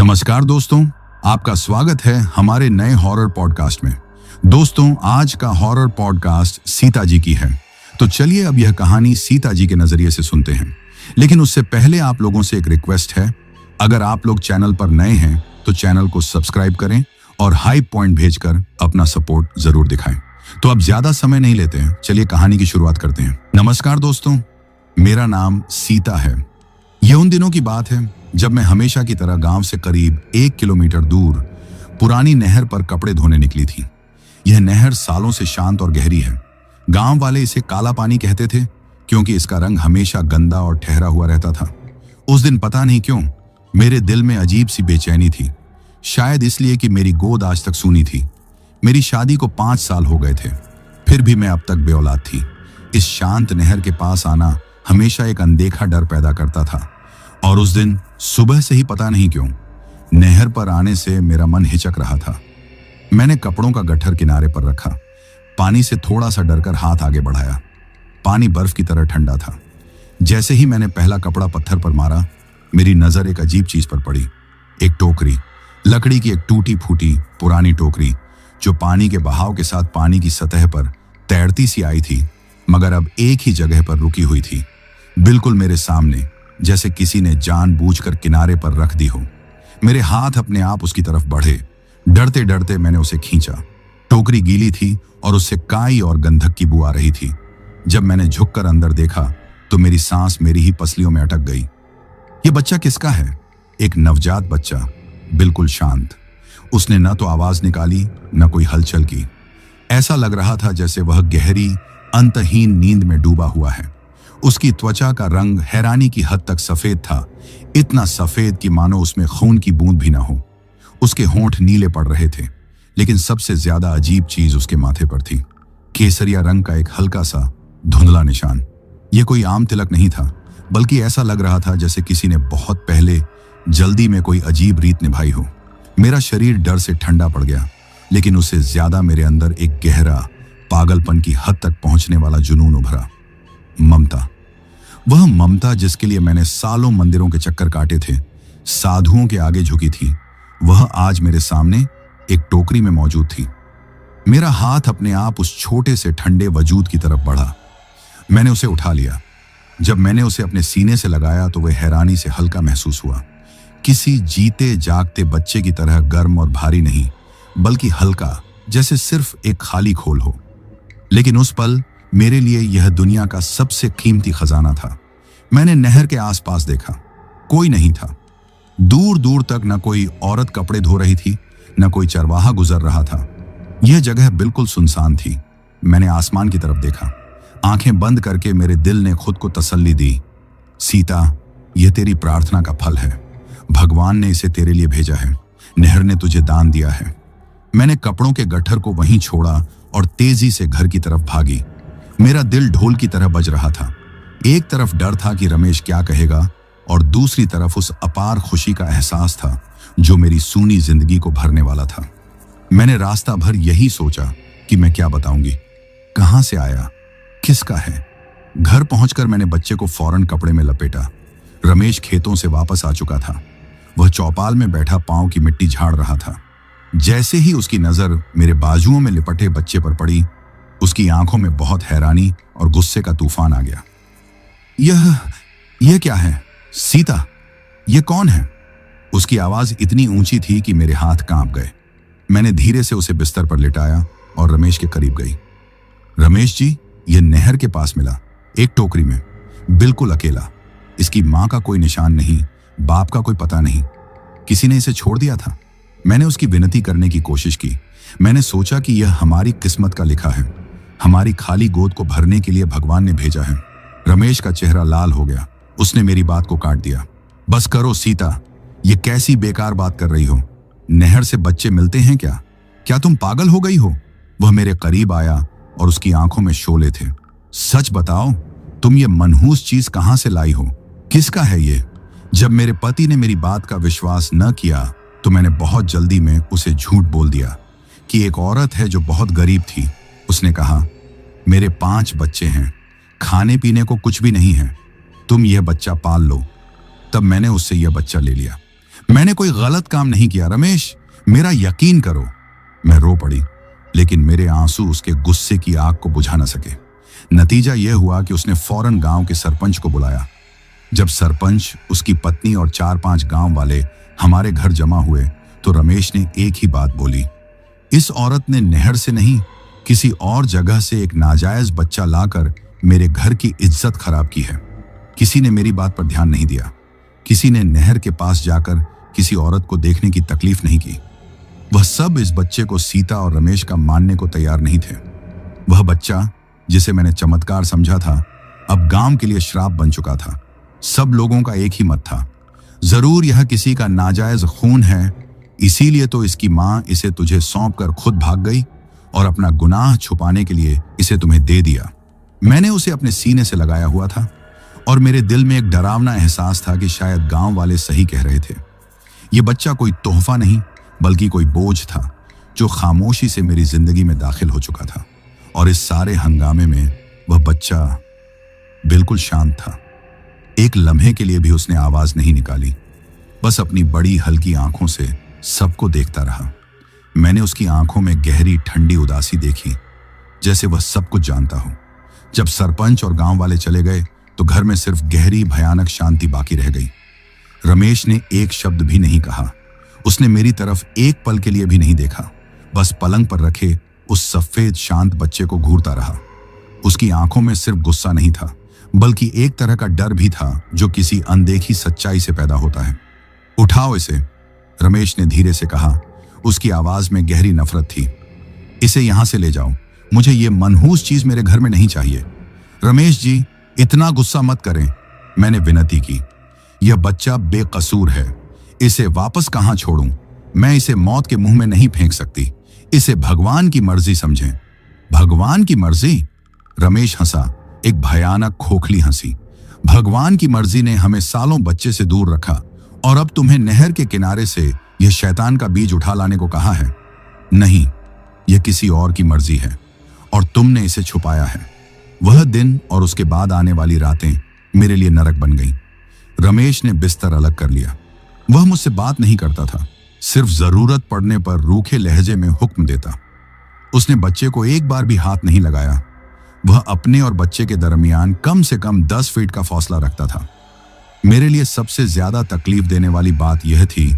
नमस्कार दोस्तों, आपका स्वागत है हमारे नए हॉरर पॉडकास्ट में। दोस्तों, आज का हॉरर पॉडकास्ट सीता जी की है। तो चलिए अब यह कहानी सीता जी के नजरिए से सुनते हैं। लेकिन उससे पहले आप लोगों से एक रिक्वेस्ट है, अगर आप लोग चैनल पर नए हैं तो चैनल को सब्सक्राइब करें और हाई पॉइंट भेजकर अपना सपोर्ट जरूर दिखाएं। तो अब ज्यादा समय नहीं लेते हैं, चलिए कहानी की शुरुआत करते हैं। नमस्कार दोस्तों, मेरा नाम सीता है। यह उन दिनों की बात है जब मैं हमेशा की तरह गांव से करीब 1 किलोमीटर दूर पुरानी नहर पर कपड़े धोने निकली थी। यह नहर सालों से शांत और गहरी है। गांव वाले इसे काला पानी कहते थे क्योंकि इसका रंग हमेशा गंदा और ठहरा हुआ रहता था। उस दिन पता नहीं क्यों मेरे दिल में अजीब सी बेचैनी थी। शायद इसलिए कि मेरी गोद आज तक सूनी थी। मेरी शादी को 5 साल हो गए थे, फिर भी मैं अब तक बेऔलाद थी। इस शांत नहर के पास आना हमेशा एक अनदेखा डर पैदा करता था। और उस दिन सुबह से ही पता नहीं क्यों नहर पर आने से मेरा मन हिचक रहा था। मैंने कपड़ों का गट्ठर किनारे पर रखा, पानी से थोड़ा सा डरकर हाथ आगे बढ़ाया। पानी बर्फ की तरह ठंडा था। जैसे ही मैंने पहला कपड़ा पत्थर पर मारा, मेरी नजर एक अजीब चीज पर पड़ी। एक टोकरी, लकड़ी की एक टूटी फूटी पुरानी टोकरी जो पानी के बहाव के साथ पानी की सतह पर तैरती सी आई थी, मगर अब एक ही जगह पर रुकी हुई थी, बिल्कुल मेरे सामने, जैसे किसी ने जानबूझकर किनारे पर रख दी हो। मेरे हाथ अपने आप उसकी तरफ बढ़े। डरते डरते मैंने उसे खींचा। टोकरी गीली थी और उससे काई और गंधक की बू आ रही थी। जब मैंने झुककर अंदर देखा तो मेरी सांस मेरी ही पसलियों में अटक गई। ये बच्चा किसका है? एक नवजात बच्चा, बिल्कुल शांत। उसने न तो आवाज निकाली न कोई हलचल की। ऐसा लग रहा था जैसे वह गहरी अंतहीन नींद में डूबा हुआ है। उसकी त्वचा का रंग हैरानी की हद तक सफेद था, इतना सफेद कि मानो उसमें खून की बूंद भी ना हो। उसके होंठ नीले पड़ रहे थे, लेकिन सबसे ज्यादा अजीब चीज उसके माथे पर थी, केसरिया रंग का एक हल्का सा धुंधला निशान। यह कोई आम तिलक नहीं था, बल्कि ऐसा लग रहा था जैसे किसी ने बहुत पहले जल्दी में कोई अजीब रीत निभाई हो। मेरा शरीर डर से ठंडा पड़ गया, लेकिन उससे ज्यादा मेरे अंदर एक गहरा पागलपन की हद तक पहुंचने वाला जुनून उभरा। ममता, वह ममता जिसके लिए मैंने सालों मंदिरों के चक्कर काटे थे, साधुओं के आगे झुकी थी, वह आज मेरे सामने एक टोकरी में मौजूद थी। मेरा हाथ अपने आप उस छोटे से ठंडे वजूद की तरफ बढ़ा। मैंने उसे उठा लिया। जब मैंने उसे अपने सीने से लगाया तो वह हैरानी से हल्का महसूस हुआ। किसी जीते जागते बच्चे की तरह गर्म और भारी नहीं, बल्कि हल्का, जैसे सिर्फ एक खाली खोल हो। लेकिन उस पल मेरे लिए यह दुनिया का सबसे कीमती खजाना था। मैंने नहर के आसपास देखा, कोई नहीं था। दूर दूर तक न कोई औरत कपड़े धो रही थी, न कोई चरवाहा गुजर रहा था। यह जगह बिल्कुल सुनसान थी। मैंने आसमान की तरफ देखा। आंखें बंद करके मेरे दिल ने खुद को तसल्ली दी, सीता, यह तेरी प्रार्थना का फल है। भगवान ने इसे तेरे लिए भेजा है। नहर ने तुझे दान दिया है। मैंने कपड़ों के गट्ठर को वहीं छोड़ा और तेजी से घर की तरफ भागी। मेरा दिल ढोल की तरह बज रहा था। एक तरफ डर था कि रमेश क्या कहेगा, और दूसरी तरफ उस अपार खुशी का एहसास था जो मेरी सूनी जिंदगी को भरने वाला था। मैंने रास्ता भर यही सोचा कि मैं क्या बताऊंगी, कहां से आया, किसका है। घर पहुंचकर मैंने बच्चे को फौरन कपड़े में लपेटा। रमेश खेतों से वापस आ चुका था। वह चौपाल में बैठा पांव की मिट्टी झाड़ रहा था। जैसे ही उसकी नजर मेरे बाजुओं में लिपटे बच्चे पर पड़ी, उसकी आंखों में बहुत हैरानी और गुस्से का तूफान आ गया। यह क्या है? सीता, यह कौन है? उसकी आवाज इतनी ऊंची थी कि मेरे हाथ कांप गए। मैंने धीरे से उसे बिस्तर पर लिटाया और रमेश के करीब गई। रमेश जी, यह नहर के पास मिला, एक टोकरी में, बिल्कुल अकेला। इसकी मां का कोई निशान नहीं, बाप का कोई पता नहीं। किसी ने इसे छोड़ दिया था। मैंने उसकी विनती करने की कोशिश की। मैंने सोचा कि यह हमारी किस्मत का लिखा है, हमारी खाली गोद को भरने के लिए भगवान ने भेजा है। रमेश का चेहरा लाल हो गया। उसने मेरी बात को काट दिया। बस करो सीता, ये कैसी बेकार बात कर रही हो? नहर से बच्चे मिलते हैं क्या? क्या तुम पागल हो गई हो? वह मेरे करीब आया और उसकी आंखों में शोले थे। सच बताओ, तुम ये मनहूस चीज कहां से लाई हो? किसका है ये? जब मेरे पति ने मेरी बात का विश्वास न किया तो मैंने बहुत जल्दी में उसे झूठ बोल दिया कि एक औरत है जो बहुत गरीब थी। उसने कहा, मेरे 5 बच्चे हैं, खाने पीने को कुछ भी नहीं है, तुम यह बच्चा पाल लो। तब मैंने उससे यह बच्चा ले लिया। मैंने कोई गलत काम नहीं किया रमेश, मेरा यकीन करो। मैं रो पड़ी, लेकिन मेरे आंसू उसके गुस्से की आग को बुझा न सके। नतीजा यह हुआ कि उसने फौरन गांव के सरपंच को बुलाया। जब सरपंच, उसकी पत्नी और 4-5 गांव वाले हमारे घर जमा हुए तो रमेश ने एक ही बात बोली, इस औरत ने नहर से नहीं, किसी और जगह से एक नाजायज बच्चा लाकर मेरे घर की इज्जत खराब की है। किसी ने मेरी बात पर ध्यान नहीं दिया। किसी ने नहर के पास जाकर किसी औरत को देखने की तकलीफ नहीं की। वह सब इस बच्चे को सीता और रमेश का मानने को तैयार नहीं थे। वह बच्चा, जिसे मैंने चमत्कार समझा था, अब गांव के लिए श्राप बन चुका था। सब लोगों का एक ही मत था, जरूर यह किसी का नाजायज खून है, इसीलिए तो इसकी मां इसे तुझे सौंप कर खुद भाग गई और अपना गुनाह छुपाने के लिए इसे तुम्हें दे दिया। मैंने उसे अपने सीने से लगाया हुआ था और मेरे दिल में एक डरावना एहसास था कि शायद गांव वाले सही कह रहे थे। यह बच्चा कोई तोहफा नहीं, बल्कि कोई बोझ था जो खामोशी से मेरी जिंदगी में दाखिल हो चुका था। और इस सारे हंगामे में वह बच्चा बिल्कुल शांत था। एक लम्हे के लिए भी उसने आवाज नहीं निकाली, बस अपनी बड़ी हल्की आंखों से सबको देखता रहा। मैंने उसकी आंखों में गहरी ठंडी उदासी देखी, जैसे वह सब कुछ जानता हो। जब सरपंच और गांव वाले चले गए तो घर में सिर्फ गहरी भयानक शांति बाकी रह गई। रमेश ने एक शब्द भी नहीं कहा। उसने मेरी तरफ एक पल के लिए भी नहीं देखा, बस पलंग पर रखे उस सफेद शांत बच्चे को घूरता रहा। उसकी आंखों में सिर्फ गुस्सा नहीं था, बल्कि एक तरह का डर भी था जो किसी अनदेखी सच्चाई से पैदा होता है। उठाओ इसे, रमेश ने धीरे से कहा। उसकी आवाज में गहरी नफरत थी। इसे यहां से ले जाओ, मुझे ये मनहूस चीज मेरे घर में नहीं चाहिए। रमेश जी, इतना गुस्सा मत करें, मैंने विनती की। यह बच्चा बेकसूर है, इसे वापस कहां छोड़ूं? मैं इसे मौत के मुंह में नहीं फेंक सकती। इसे भगवान की मर्जी समझें। भगवान की मर्जी? रमेश हंसा, एक भयानक खोखली हंसी। भगवान की मर्जी ने हमें सालों बच्चे से दूर रखा और अब तुम्हें नहर के किनारे से यह शैतान का बीज उठा लाने को कहा है? नहीं, यह किसी और की मर्जी है और तुमने इसे छुपाया है। वह दिन और उसके बाद आने वाली रातें मेरे लिए नरक बन गईं। रमेश ने बिस्तर अलग कर लिया। वह मुझसे बात नहीं करता था, सिर्फ जरूरत पड़ने पर रूखे लहजे में हुक्म देता। उसने बच्चे को एक बार भी हाथ नहीं लगाया। वह अपने और बच्चे के दरमियान कम से कम 10 फीट का फासला रखता था। मेरे लिए सबसे ज्यादा तकलीफ देने वाली बात यह थी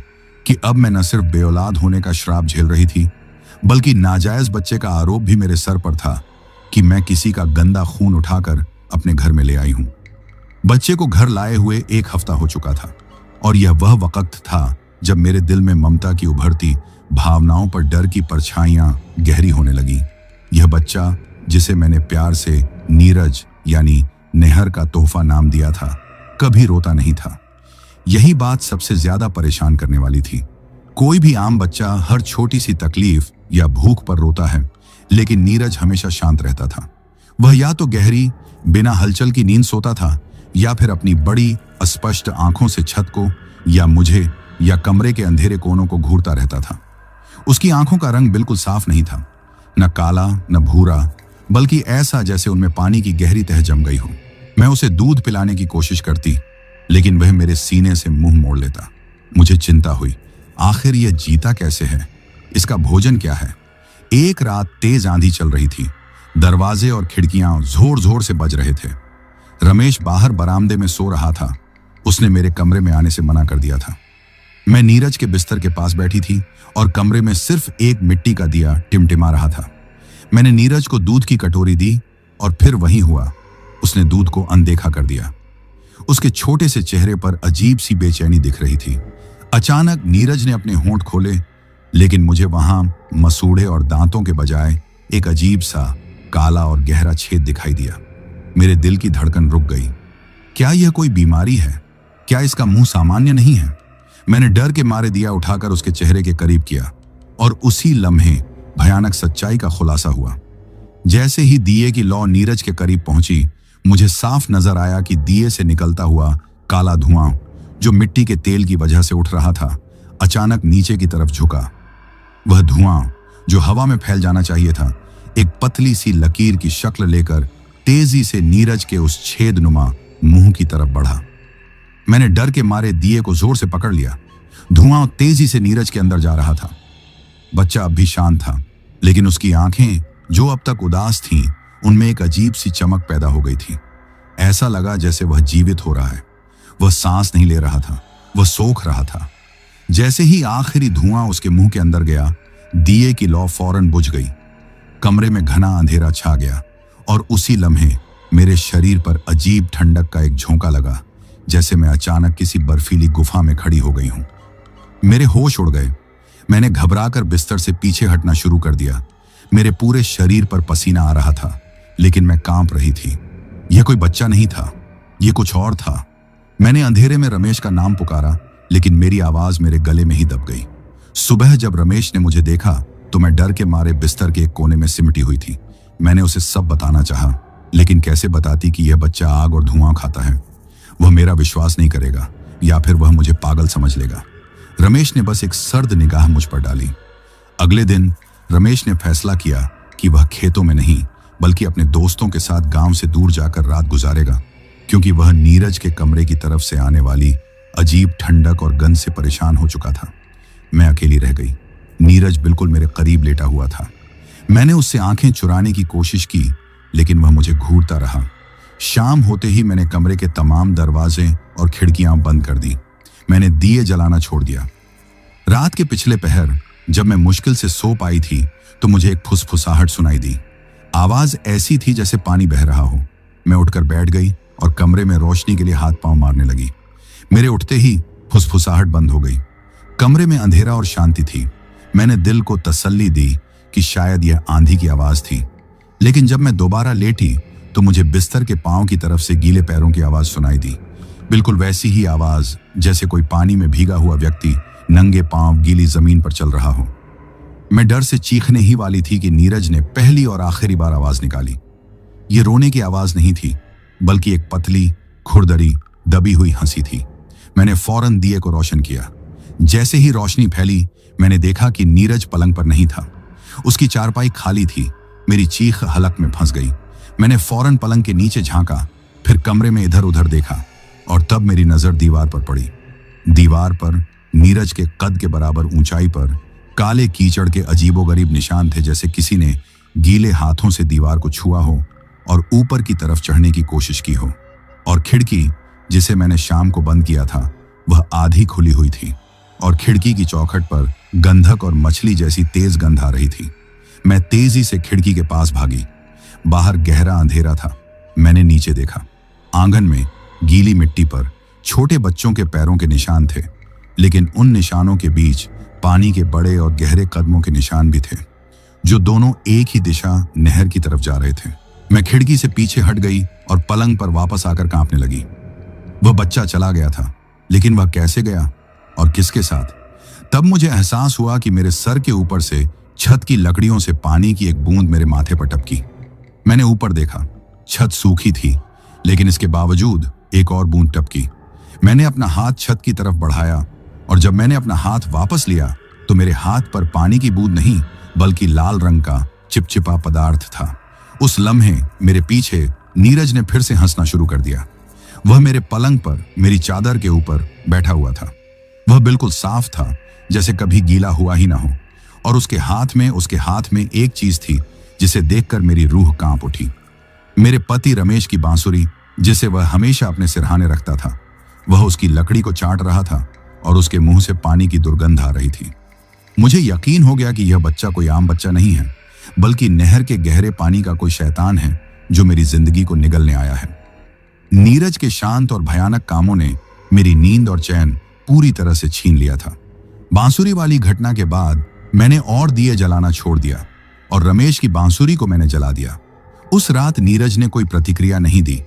कि अब मैं न सिर्फ बेऔलाद होने का श्राप झेल रही थी, बल्कि नाजायज बच्चे का आरोप भी मेरे सर पर था कि मैं किसी का गंदा खून उठाकर अपने घर में ले आई हूं। बच्चे को घर लाए हुए 1 हफ्ता हो चुका था और यह वह वक्त था जब मेरे दिल में ममता की उभरती भावनाओं पर डर की परछाइयां गहरी होने लगी। यह बच्चा, जिसे मैंने प्यार से नीरज यानी नहर का तोहफा नाम दिया था, कभी रोता नहीं था। यही बात सबसे ज्यादा परेशान करने वाली थी। कोई भी आम बच्चा हर छोटी सी तकलीफ या भूख पर रोता है, लेकिन नीरज हमेशा शांत रहता था। वह या तो गहरी बिना हलचल की नींद सोता था या फिर अपनी बड़ी अस्पष्ट आंखों से छत को या मुझे या कमरे के अंधेरे कोनों को घूरता रहता था। उसकी आंखों का रंग बिल्कुल साफ नहीं था, न काला न भूरा, बल्कि ऐसा जैसे उनमें पानी की गहरी तह जम गई हो। मैं उसे दूध पिलाने की कोशिश करती, लेकिन वह मेरे सीने से मुंह मोड़ लेता। मुझे चिंता हुई, आखिर यह जीता कैसे है? इसका भोजन क्या है? एक रात तेज आंधी चल रही थी। दरवाजे और खिड़कियां जोर जोर से बज रहे थे। रमेश बाहर बरामदे में सो रहा था। उसने मेरे कमरे में आने से मना कर दिया था। मैं नीरज के बिस्तर के पास बैठी थी और कमरे में सिर्फ एक मिट्टी का दिया टिमटिमा रहा था। मैंने नीरज को दूध की कटोरी दी और फिर वही हुआ, उसने दूध को अनदेखा कर दिया। उसके छोटे से चेहरे पर अजीब सी बेचैनी दिख रही थी। अचानक नीरज ने अपने होंठ खोले, लेकिन मुझे वहां मसूड़े और दांतों के बजाय एक अजीब सा काला और गहरा छेद दिखाई दिया। मेरे दिल की धड़कन रुक गई। क्या यह कोई बीमारी है? क्या इसका मुंह सामान्य नहीं है? मैंने डर के मारे दिया उठाकर उसके चेहरे के करीब किया और उसी लम्हे भयानक सच्चाई का खुलासा हुआ। जैसे ही दिए की लौ नीरज के करीब पहुंची, मुझे साफ नजर आया कि दिए से निकलता हुआ काला धुआं, जो मिट्टी के तेल की वजह से उठ रहा था, अचानक नीचे की तरफ झुका। वह धुआं, जो हवा में फैल जाना चाहिए था, एक पतली सी लकीर की शक्ल लेकर तेजी से नीरज के उस छेदनुमा मुंह की तरफ बढ़ा। मैंने डर के मारे दिए को जोर से पकड़ लिया। धुआं तेजी से नीरज के अंदर जा रहा था। बच्चा अब भी शांत था, लेकिन उसकी आंखें जो अब तक उदास थीं, उनमें एक अजीब सी चमक पैदा हो गई थी। ऐसा लगा जैसे वह जीवित हो रहा है। वह सांस नहीं ले रहा था, वह सोख रहा था। जैसे ही आखिरी धुआं उसके मुंह के अंदर गया, दिए की लौ फौरन बुझ गई। कमरे में घना अंधेरा छा गया और उसी लम्हे मेरे शरीर पर अजीब ठंडक का एक झोंका लगा, जैसे मैं अचानक किसी बर्फीली गुफा में खड़ी हो गई हूं। मेरे होश उड़ गए। मैंने घबराकर बिस्तर से पीछे हटना शुरू कर दिया। मेरे पूरे शरीर पर पसीना आ रहा था, लेकिन मैं कांप रही थी। यह कोई बच्चा नहीं था, यह कुछ और था। मैंने अंधेरे में रमेश का नाम पुकारा, लेकिन मेरी आवाज मेरे गले में ही दब गई। सुबह जब रमेश ने मुझे देखा तो मैं डर के मारे बिस्तर के एक कोने में सिमटी हुई थी। मैंने उसे सब बताना चाहा, लेकिन कैसे बताती कि यह बच्चा आग और धुआं खाता है। वह मेरा विश्वास नहीं करेगा या फिर वह मुझे पागल समझ लेगा। रमेश ने बस एक सर्द निगाह मुझ पर डाली। अगले दिन रमेश ने फैसला किया कि वह खेतों में नहीं, बल्कि अपने दोस्तों के साथ गांव से दूर जाकर रात गुजारेगा, क्योंकि वह नीरज के कमरे की तरफ से आने वाली अजीब ठंडक और गंध से परेशान हो चुका था। मैं अकेली रह गई। नीरज बिल्कुल मेरे करीब लेटा हुआ था। मैंने उससे आंखें चुराने की कोशिश की, लेकिन वह मुझे घूरता रहा। शाम होते ही मैंने कमरे के तमाम दरवाजे और खिड़कियां बंद कर दी। मैंने दिए जलाना छोड़ दिया। रात के पिछले पहर जब मैं मुश्किल से सो पाई थी, तो मुझे एक फुसफुसाहट सुनाई दी। आवाज ऐसी थी जैसे पानी बह रहा हो। मैं उठकर बैठ गई और कमरे में रोशनी के लिए हाथ पांव मारने लगी। मेरे उठते ही फुसफुसाहट बंद हो गई। कमरे में अंधेरा और शांति थी। मैंने दिल को तसल्ली दी कि शायद यह आंधी की आवाज थी, लेकिन जब मैं दोबारा लेटी तो मुझे बिस्तर के पांव की तरफ से गीले पैरों की आवाज सुनाई दी। बिल्कुल वैसी ही आवाज जैसे कोई पानी में भीगा हुआ व्यक्ति नंगे पांव गीली जमीन पर चल रहा हो। मैं डर से चीखने ही वाली थी कि नीरज ने पहली और आखिरी बार आवाज निकाली। ये रोने की आवाज नहीं थी, बल्कि एक पतली, खुरदरी, दबी हुई हंसी थी। मैंने फौरन दिए को रोशन किया। जैसे ही रोशनी फैली, मैंने देखा कि नीरज पलंग पर नहीं था। उसकी चारपाई खाली थी। मेरी चीख हलक में फंस गई। मैंने फौरन पलंग के नीचे झांका, फिर कमरे में इधर उधर देखा, और तब मेरी नजर दीवार पर पड़ी। दीवार पर नीरज के कद के बराबर ऊंचाई पर काले कीचड़ के अजीबोगरीब निशान थे, जैसे किसी ने गीले हाथों से दीवार को छुआ हो और ऊपर की तरफ चढ़ने की कोशिश की हो। और खिड़की जिसे मैंने शाम को बंद किया था, वह आधी खुली हुई थी, और खिड़की की चौखट पर गंधक और मछली जैसी तेज गंध आ रही थी। मैं तेजी से खिड़की के पास भागी। बाहर गहरा अंधेरा था। मैंने नीचे देखा। आंगन में गीली मिट्टी पर छोटे बच्चों के पैरों के निशान थे, लेकिन उन निशानों के बीच पानी के बड़े और गहरे कदमों के निशान भी थे, जो दोनों एक ही दिशा, नहर की तरफ जा रहे थे। मैं खिड़की से पीछे हट गई और पलंग पर वापस आकर कांपने लगी। वह बच्चा चला गया था, लेकिन वह कैसे गया और किसके साथ? तब मुझे एहसास हुआ कि मेरे सर के ऊपर से छत की लकड़ियों से पानी की एक बूंद मेरे माथे पर टपकी। मैंने ऊपर देखा। छत सूखी थी, लेकिन इसके बावजूद एक और बूंद टपकी। मैंने अपना हाथ छत की तरफ बढ़ाया, और जब मैंने अपना हाथ वापस लिया तो मेरे हाथ पर पानी की बूंद नहीं, बल्कि लाल रंग का चिपचिपा पदार्थ था। उस लम्हे मेरे पीछे नीरज ने फिर से हंसना शुरू कर दिया। वह मेरे पलंग पर मेरी चादर के ऊपर बैठा हुआ था। वह बिल्कुल साफ था, जैसे कभी गीला हुआ ही ना हो, और उसके हाथ में एक चीज थी जिसे देखकर मेरी रूह कांप उठी। मेरे पति रमेश की बांसुरी, जिसे वह हमेशा अपने सिरहाने रखता था। वह उसकी लकड़ी को चाट रहा था और उसके मुंह से पानी की दुर्गंध आ रही थी। मुझे यकीन हो गया कि यह बच्चा कोई आम बच्चा नहीं है, बल्कि नहर के गहरे पानी का कोई शैतान है जो मेरी जिंदगी को निगलने आया है। नीरज के शांत और भयानक कामों ने मेरी नींद और चैन पूरी तरह से छीन लिया था। बांसुरी वाली घटना के बाद मैंने और दिए जलाना छोड़ दिया और रमेश की बांसुरी को मैंने जला दिया। उस रात नीरज ने कोई प्रतिक्रिया नहीं दी,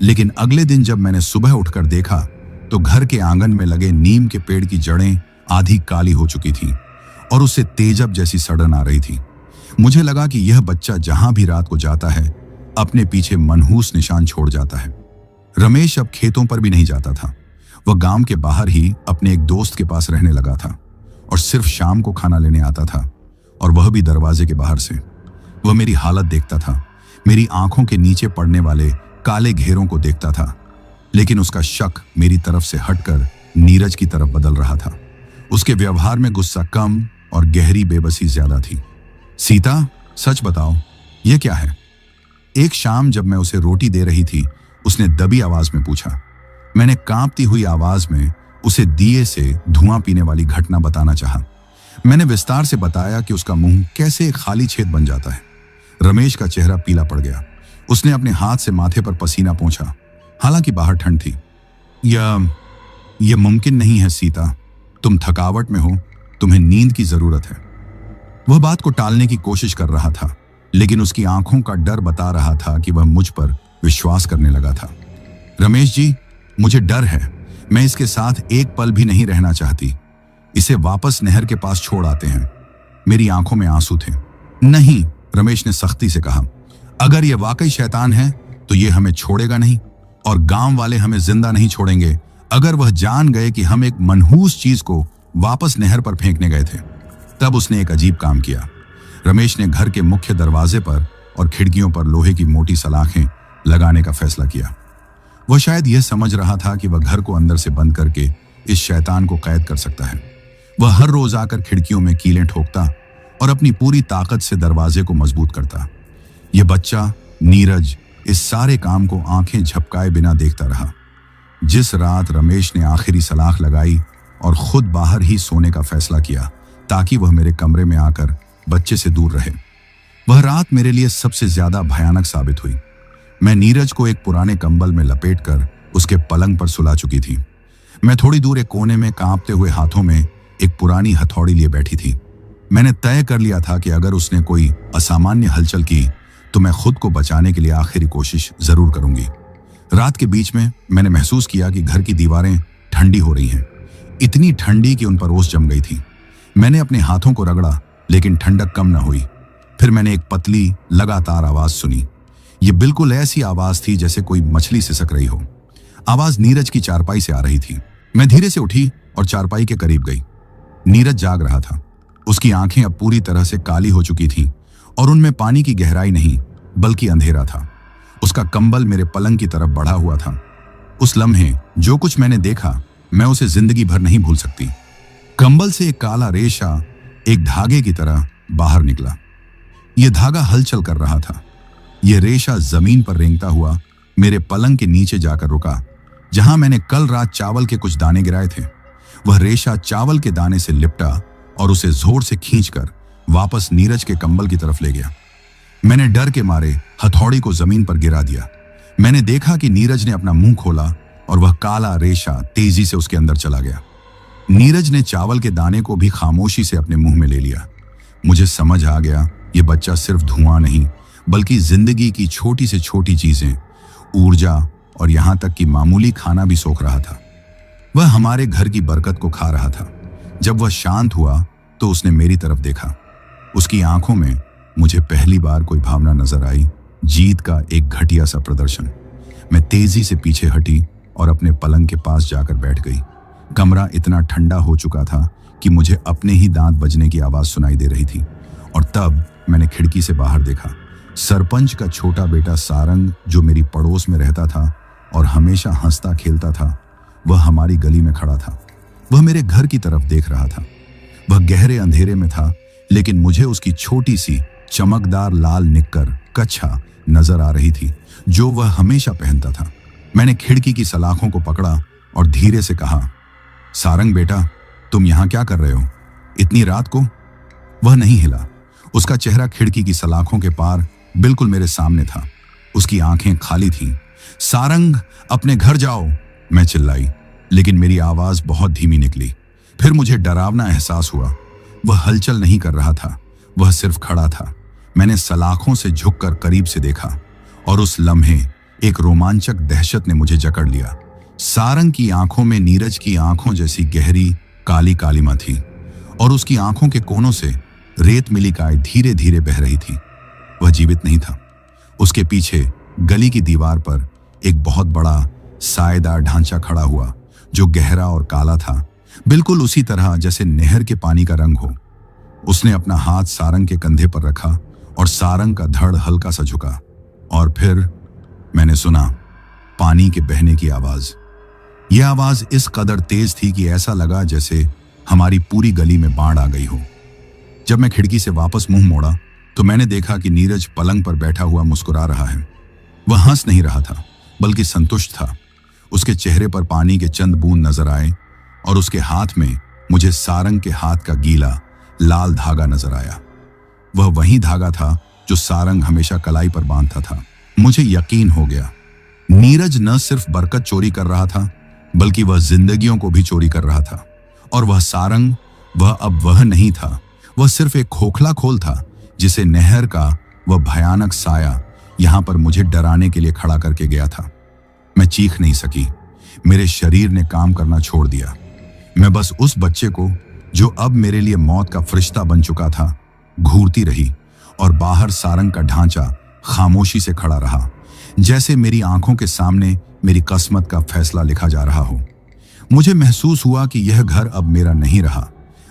लेकिन अगले दिन जब मैंने सुबह उठकर देखा तो घर के आंगन में लगे नीम के पेड़ की जड़ें आधी काली हो चुकी थीं और उससे तेजब जैसी सड़न आ रही थी। मुझे लगा कि यह बच्चा जहां भी रात को जाता है, अपने पीछे मनहूस निशान छोड़ जाता है। रमेश अब खेतों पर भी नहीं जाता था। वह गांव के बाहर ही अपने एक दोस्त के पास रहने लगा था और सिर्फ शाम को खाना लेने आता था, और वह भी दरवाजे के बाहर से। वह मेरी हालत देखता था, मेरी आंखों के नीचे पड़ने वाले काले घेरों को देखता था, लेकिन उसका शक मेरी तरफ से हटकर नीरज की तरफ बदल रहा था। उसके व्यवहार में गुस्सा कम और गहरी बेबसी ज्यादा थी। सीता, सच बताओ, ये क्या है? एक शाम जब मैं उसे रोटी दे रही थी, उसने दबी आवाज में पूछा। मैंने कांपती हुई आवाज में उसे दिए से धुआं पीने वाली घटना बताना चाहा। मैंने विस्तार से बताया कि उसका मुंह कैसे एक खाली छेद बन जाता है। रमेश का चेहरा पीला पड़ गया। उसने अपने हाथ से माथे पर पसीना पोंछा, हालांकि बाहर ठंड थी। यह मुमकिन नहीं है सीता, तुम थकावट में हो, तुम्हें नींद की जरूरत है। वह बात को टालने की कोशिश कर रहा था, लेकिन उसकी आंखों का डर बता रहा था कि वह मुझ पर विश्वास करने लगा था। रमेश जी, मुझे डर है, मैं इसके साथ एक पल भी नहीं रहना चाहती। इसे वापस नहर के पास छोड़ आते हैं। मेरी आंखों में आंसू थे। नहीं, रमेश ने सख्ती से कहा, अगर यह वाकई शैतान है तो यह हमें छोड़ेगा नहीं, और गांव वाले हमें जिंदा नहीं छोड़ेंगे अगर वह जान गए कि हम एक मनहूस चीज को वापस नहर पर फेंकने गए थे। तब उसने एक अजीब काम किया। रमेश ने घर के मुख्य दरवाजे पर और खिड़कियों पर लोहे की मोटी सलाखें लगाने का फैसला किया। वह शायद यह समझ रहा था कि वह घर को अंदर से बंद करके इस शैतान को कैद कर सकता है। वह हर रोज आकर खिड़कियों में कीलें ठोकता और अपनी पूरी ताकत से दरवाजे को मजबूत करता। यह बच्चा नीरज इस सारे काम को आंखें झपकाए बिना देखता रहा। जिस रात रमेश ने आखिरी सलाख लगाई और खुद बाहर ही सोने का फैसला किया ताकि वह मेरे कमरे में आकर बच्चे से दूर रहे, वह रात मेरे लिए सबसे ज्यादा भयानक साबित हुई। मैं नीरज को एक पुराने कंबल में लपेटकर उसके पलंग पर सुला चुकी थी। मैं थोड़ी दूर एक कोने में कांपते हुए हाथों में एक पुरानी हथौड़ी लिए बैठी थी। मैंने तय कर लिया था कि अगर उसने कोई असामान्य हलचल की तो मैं खुद को बचाने के लिए आखिरी कोशिश जरूर करूंगी। रात के बीच में मैंने महसूस किया कि घर की दीवारें ठंडी हो रही हैं, इतनी ठंडी कि उन पर ओस जम गई थी। मैंने अपने हाथों को रगड़ा, लेकिन ठंडक कम न हुई। फिर मैंने एक पतली लगातार आवाज सुनी। यह बिल्कुल ऐसी आवाज थी जैसे कोई मछली सिसक रही हो। आवाज नीरज की चारपाई से आ रही थी। मैं धीरे से उठी और चारपाई के करीब गई। नीरज जाग रहा था। उसकी आंखें अब पूरी तरह से काली हो चुकी थीं और उनमें पानी की गहराई नहीं बल्कि अंधेरा था। उसका कंबल मेरे पलंग की तरफ बढ़ा हुआ था। उस लम्हे जो कुछ मैंने देखा, मैं उसे जिंदगी भर नहीं भूल सकती। कंबल से एक काला रेशा एक धागे की तरह बाहर निकला। यह धागा हलचल कर रहा था। यह रेशा जमीन पर रेंगता हुआ मेरे पलंग के नीचे जाकर रुका, जहां मैंने कल रात चावल के कुछ दाने गिराए थे। वह रेशा चावल के दाने से लिपटा और उसे जोर से खींचकर वापस नीरज के कंबल की तरफ ले गया। मैंने डर के मारे हथौड़ी को जमीन पर गिरा दिया। मैंने देखा कि नीरज ने अपना मुंह खोला और वह काला रेशा तेजी से उसके अंदर चला गया। नीरज ने चावल के दाने को भी खामोशी से अपने मुंह में ले लिया। मुझे समझ आ गया, यह बच्चा सिर्फ धुआं नहीं बल्कि जिंदगी की छोटी से छोटी चीजें, ऊर्जा और यहां तक कि मामूली खाना भी सोख रहा था। वह हमारे घर की बरकत को खा रहा था। जब वह शांत हुआ तो उसने मेरी तरफ देखा। उसकी आंखों में मुझे पहली बार कोई भावना नजर आई, जीत का एक घटिया सा प्रदर्शन। मैं तेजी से पीछे हटी और अपने पलंग के पास जाकर बैठ गई। कमरा इतना ठंडा हो चुका था कि मुझे अपने ही दांत बजने की आवाज सुनाई दे रही थी। और तब मैंने खिड़की से बाहर देखा। सरपंच का छोटा बेटा सारंग, जो मेरी पड़ोस में रहता था और हमेशा हंसता खेलता था, वह हमारी गली में खड़ा था। वह मेरे घर की तरफ देख रहा था। वह गहरे अंधेरे में था, लेकिन मुझे उसकी छोटी सी चमकदार लाल निक्कर कच्छा नजर आ रही थी जो वह हमेशा पहनता था। मैंने खिड़की की सलाखों को पकड़ा और धीरे से कहा, सारंग बेटा, तुम यहां क्या कर रहे हो इतनी रात को? वह नहीं हिला। उसका चेहरा खिड़की की सलाखों के पार बिल्कुल मेरे सामने था। उसकी आंखें खाली थीं। सारंग, अपने घर जाओ, मैं चिल्लाई, लेकिन मेरी आवाज बहुत धीमी निकली। फिर मुझे डरावना एहसास हुआ। वह हलचल नहीं कर रहा था, वह सिर्फ खड़ा था। मैंने सलाखों से झुककर करीब से देखा और उस लम्हे एक रोमांचक दहशत ने मुझे जकड़ लिया। सारंग की आंखों में नीरज की आंखों जैसी गहरी काली कालिमा थी और उसकी आंखों के कोनों से रेत मिली गाय धीरे धीरे बह रही थी। वह जीवित नहीं था। उसके पीछे गली की दीवार पर एक बहुत बड़ा सायेदार ढांचा खड़ा हुआ जो गहरा और काला था, बिल्कुल उसी तरह जैसे नहर के पानी का रंग हो। उसने अपना हाथ सारंग के कंधे पर रखा और सारंग का धड़ हल्का सा झुका और फिर मैंने सुना पानी के बहने की आवाज। यह आवाज इस कदर तेज थी कि ऐसा लगा जैसे हमारी पूरी गली में बाढ़ आ गई हो। जब मैं खिड़की से वापस मुंह मोड़ा तो मैंने देखा कि नीरज पलंग पर बैठा हुआ मुस्कुरा रहा है। वह हंस नहीं रहा था, बल्कि संतुष्ट था। उसके चेहरे पर पानी के चंद बूंद नजर आए और उसके हाथ में मुझे सारंग के हाथ का गीला लाल धागा नजर आया। वह वही धागा था जो सारंग हमेशा कलाई पर बांधता था। मुझे यकीन हो गया, नीरज न सिर्फ बरकत चोरी कर रहा था, बल्कि वह जिंदगियों को भी चोरी कर रहा था। और वह सारंग, वह अब वह नहीं था। वह सिर्फ एक खोखला खोल था जिसे नहर का वह भयानक साया यहां पर मुझे डराने के लिए खड़ा करके गया था। मैं चीख नहीं सकी। मेरे शरीर ने काम करना छोड़ दिया। मैं बस उस बच्चे को, जो अब मेरे लिए मौत का फरिश्ता बन चुका था, घूरती रही। और बाहर सारंग का ढांचा खामोशी से खड़ा रहा, जैसे मेरी आंखों के सामने मेरी किस्मत का फैसला लिखा जा रहा हो। मुझे महसूस हुआ कि यह घर अब मेरा नहीं रहा,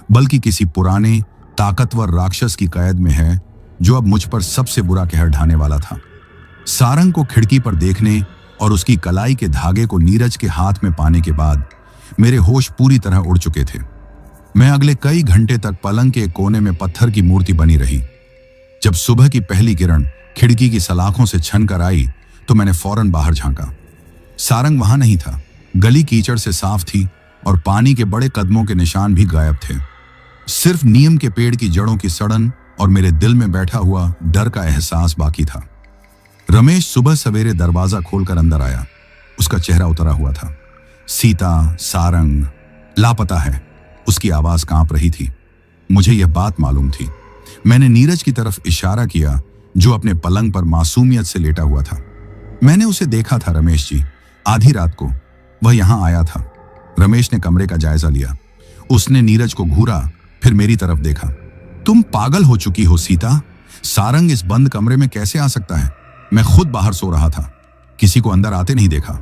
बल्कि किसी पुराने ताकतवर राक्षस की कैद में है, जो अब मुझ पर सबसे बुरा कहर ढाने वाला था। सारंग को खिड़की पर देखने और उसकी कलाई के धागे को नीरज के हाथ में पाने के बाद मेरे होश पूरी तरह उड़ चुके थे। मैं अगले कई घंटे तक पलंग के कोने में पत्थर की मूर्ति बनी रही। जब सुबह की पहली किरण खिड़की की सलाखों से छन कर आई तो मैंने फौरन बाहर झांका। सारंग वहां नहीं था। गली कीचड़ से साफ थी और पानी के बड़े कदमों के निशान भी गायब थे। सिर्फ नीम के पेड़ की जड़ों की सड़न और मेरे दिल में बैठा हुआ डर का एहसास बाकी था। रमेश सुबह सवेरे दरवाजा खोलकर अंदर आया। उसका चेहरा उतरा हुआ था। सीता, सारंग लापता है, उसकी आवाज कांप रही थी। मुझे यह बात मालूम थी। मैंने नीरज की तरफ इशारा किया, जो अपने पलंग पर मासूमियत से लेटा हुआ था। मैंने उसे देखा था रमेश जी, आधी रात को वह यहां आया था। रमेश ने कमरे का जायजा लिया। उसने नीरज को घूरा, फिर मेरी तरफ देखा। तुम पागल हो चुकी हो सीता। सारंग इस बंद कमरे में कैसे आ सकता है? मैं खुद बाहर सो रहा था, किसी को अंदर आते नहीं देखा।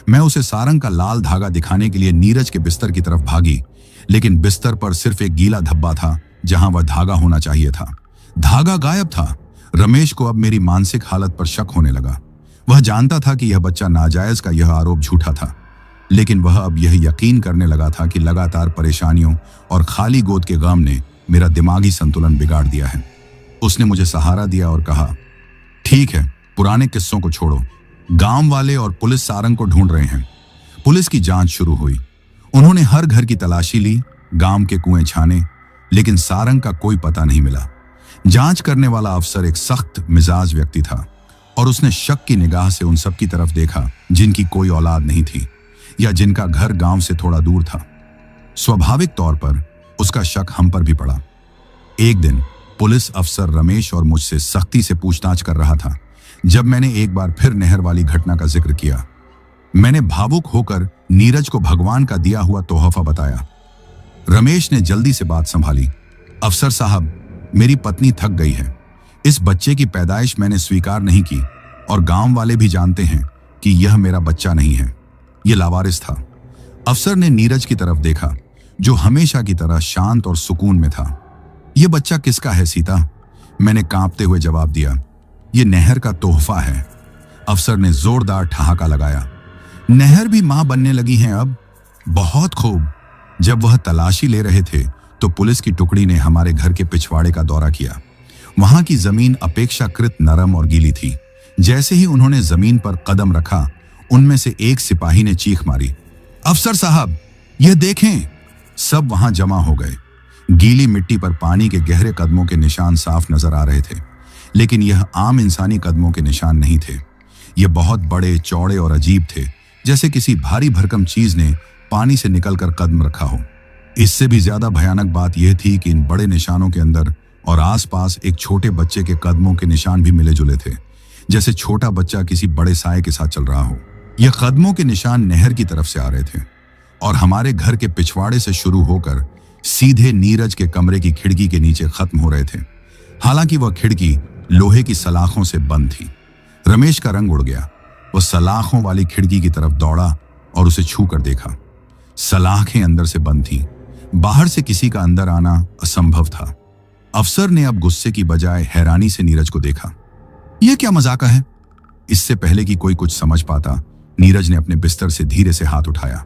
मैं उसे सारंग का लाल धागा दिखाने के लिए नीरज के बिस्तर की तरफ भागी, लेकिन बिस्तर पर सिर्फ एक गीला धब्बा था जहां वह धागा होना चाहिए था। धागा गायब था। रमेश को अब मेरी मानसिक हालत पर शक होने लगा। वह जानता था कि यह बच्चा नाजायज का यह आरोप झूठा था, लेकिन वह अब यह यकीन करने लगा था कि लगातार परेशानियों और खाली गोद के गम ने मेरा दिमागी संतुलन बिगाड़ दिया है। उसने मुझे सहारा दिया और कहा, ठीक है, पुराने किस्सों को छोड़ो। गांव वाले और पुलिस सारंग को ढूंढ रहे हैं। पुलिस की जांच शुरू हुई। उन्होंने हर घर की तलाशी ली, गांव के कुएं छाने, लेकिन सारंग का कोई पता नहीं मिला। जांच करने वाला अफसर एक सख्त मिजाज व्यक्ति था और उसने शक की निगाह से उन सब की तरफ देखा जिनकी कोई औलाद नहीं थी या जिनका घर गांव से थोड़ा दूर था। स्वाभाविक तौर पर उसका शक हम पर भी पड़ा। एक दिन पुलिस अफसर रमेश और मुझसे सख्ती से पूछताछ कर रहा था। जब मैंने एक बार फिर नहर वाली घटना का जिक्र किया, मैंने भावुक होकर नीरज को भगवान का दिया हुआ तोहफा बताया। रमेश ने जल्दी से बात संभाली। अफसर साहब, मेरी पत्नी थक गई है। इस बच्चे की पैदाइश मैंने स्वीकार नहीं की और गांव वाले भी जानते हैं कि यह मेरा बच्चा नहीं है, यह लावारिस था। अफसर ने नीरज की तरफ देखा, जो हमेशा की तरह शांत और सुकून में था। यह बच्चा किसका है सीता? मैंने कांपते हुए जवाब दिया, यह नहर का तोहफा है। अफसर ने जोरदार ठहाका लगाया। नहर भी मां बनने लगी हैं अब। बहुत खूब। जब वह तलाशी ले रहे थे तो पुलिस की टुकड़ी ने हमारे घर के पिछवाड़े का दौरा किया। वहां की जमीन अपेक्षाकृत नरम और गीली थी। जैसे ही उन्होंने जमीन पर कदम रखा, उनमें से एक सिपाही ने चीख मारी, अफसर साहब, यह देखें। सब वहां जमा हो गए। गीली मिट्टी पर पानी के गहरे कदमों के निशान साफ नजर आ रहे थे, लेकिन यह आम इंसानी कदमों के निशान नहीं थे। यह बहुत बड़े, चौड़े और अजीब थे, जैसे किसी भारी भरकम चीज ने पानी से निकलकर कदम रखा हो। इससे भी ज्यादा भयानक बात यह थी कि इन बड़े निशानों के अंदर और आसपास एक छोटे बच्चे के कदमों के निशान भी मिले जुले थे, जैसे छोटा बच्चा किसी बड़े साए के साथ चल रहा हो। यह कदमों के निशान नहर की तरफ से आ रहे थे और हमारे घर के पिछवाड़े से शुरू होकर सीधे नीरज के कमरे की खिड़की के नीचे खत्म हो रहे थे। हालांकि वह खिड़की लोहे की सलाखों से बंद थी। रमेश का रंग उड़ गया। वह सलाखों वाली खिड़की की तरफ दौड़ा और उसे छू कर देखा। सलाखें अंदर से बंद थीं। बाहर से किसी का अंदर आना असंभव था। अफसर ने अब गुस्से की बजाय हैरानी से नीरज को देखा। यह क्या मजाका है? इससे पहले कि कोई कुछ समझ पाता, नीरज ने अपने बिस्तर से धीरे से हाथ उठाया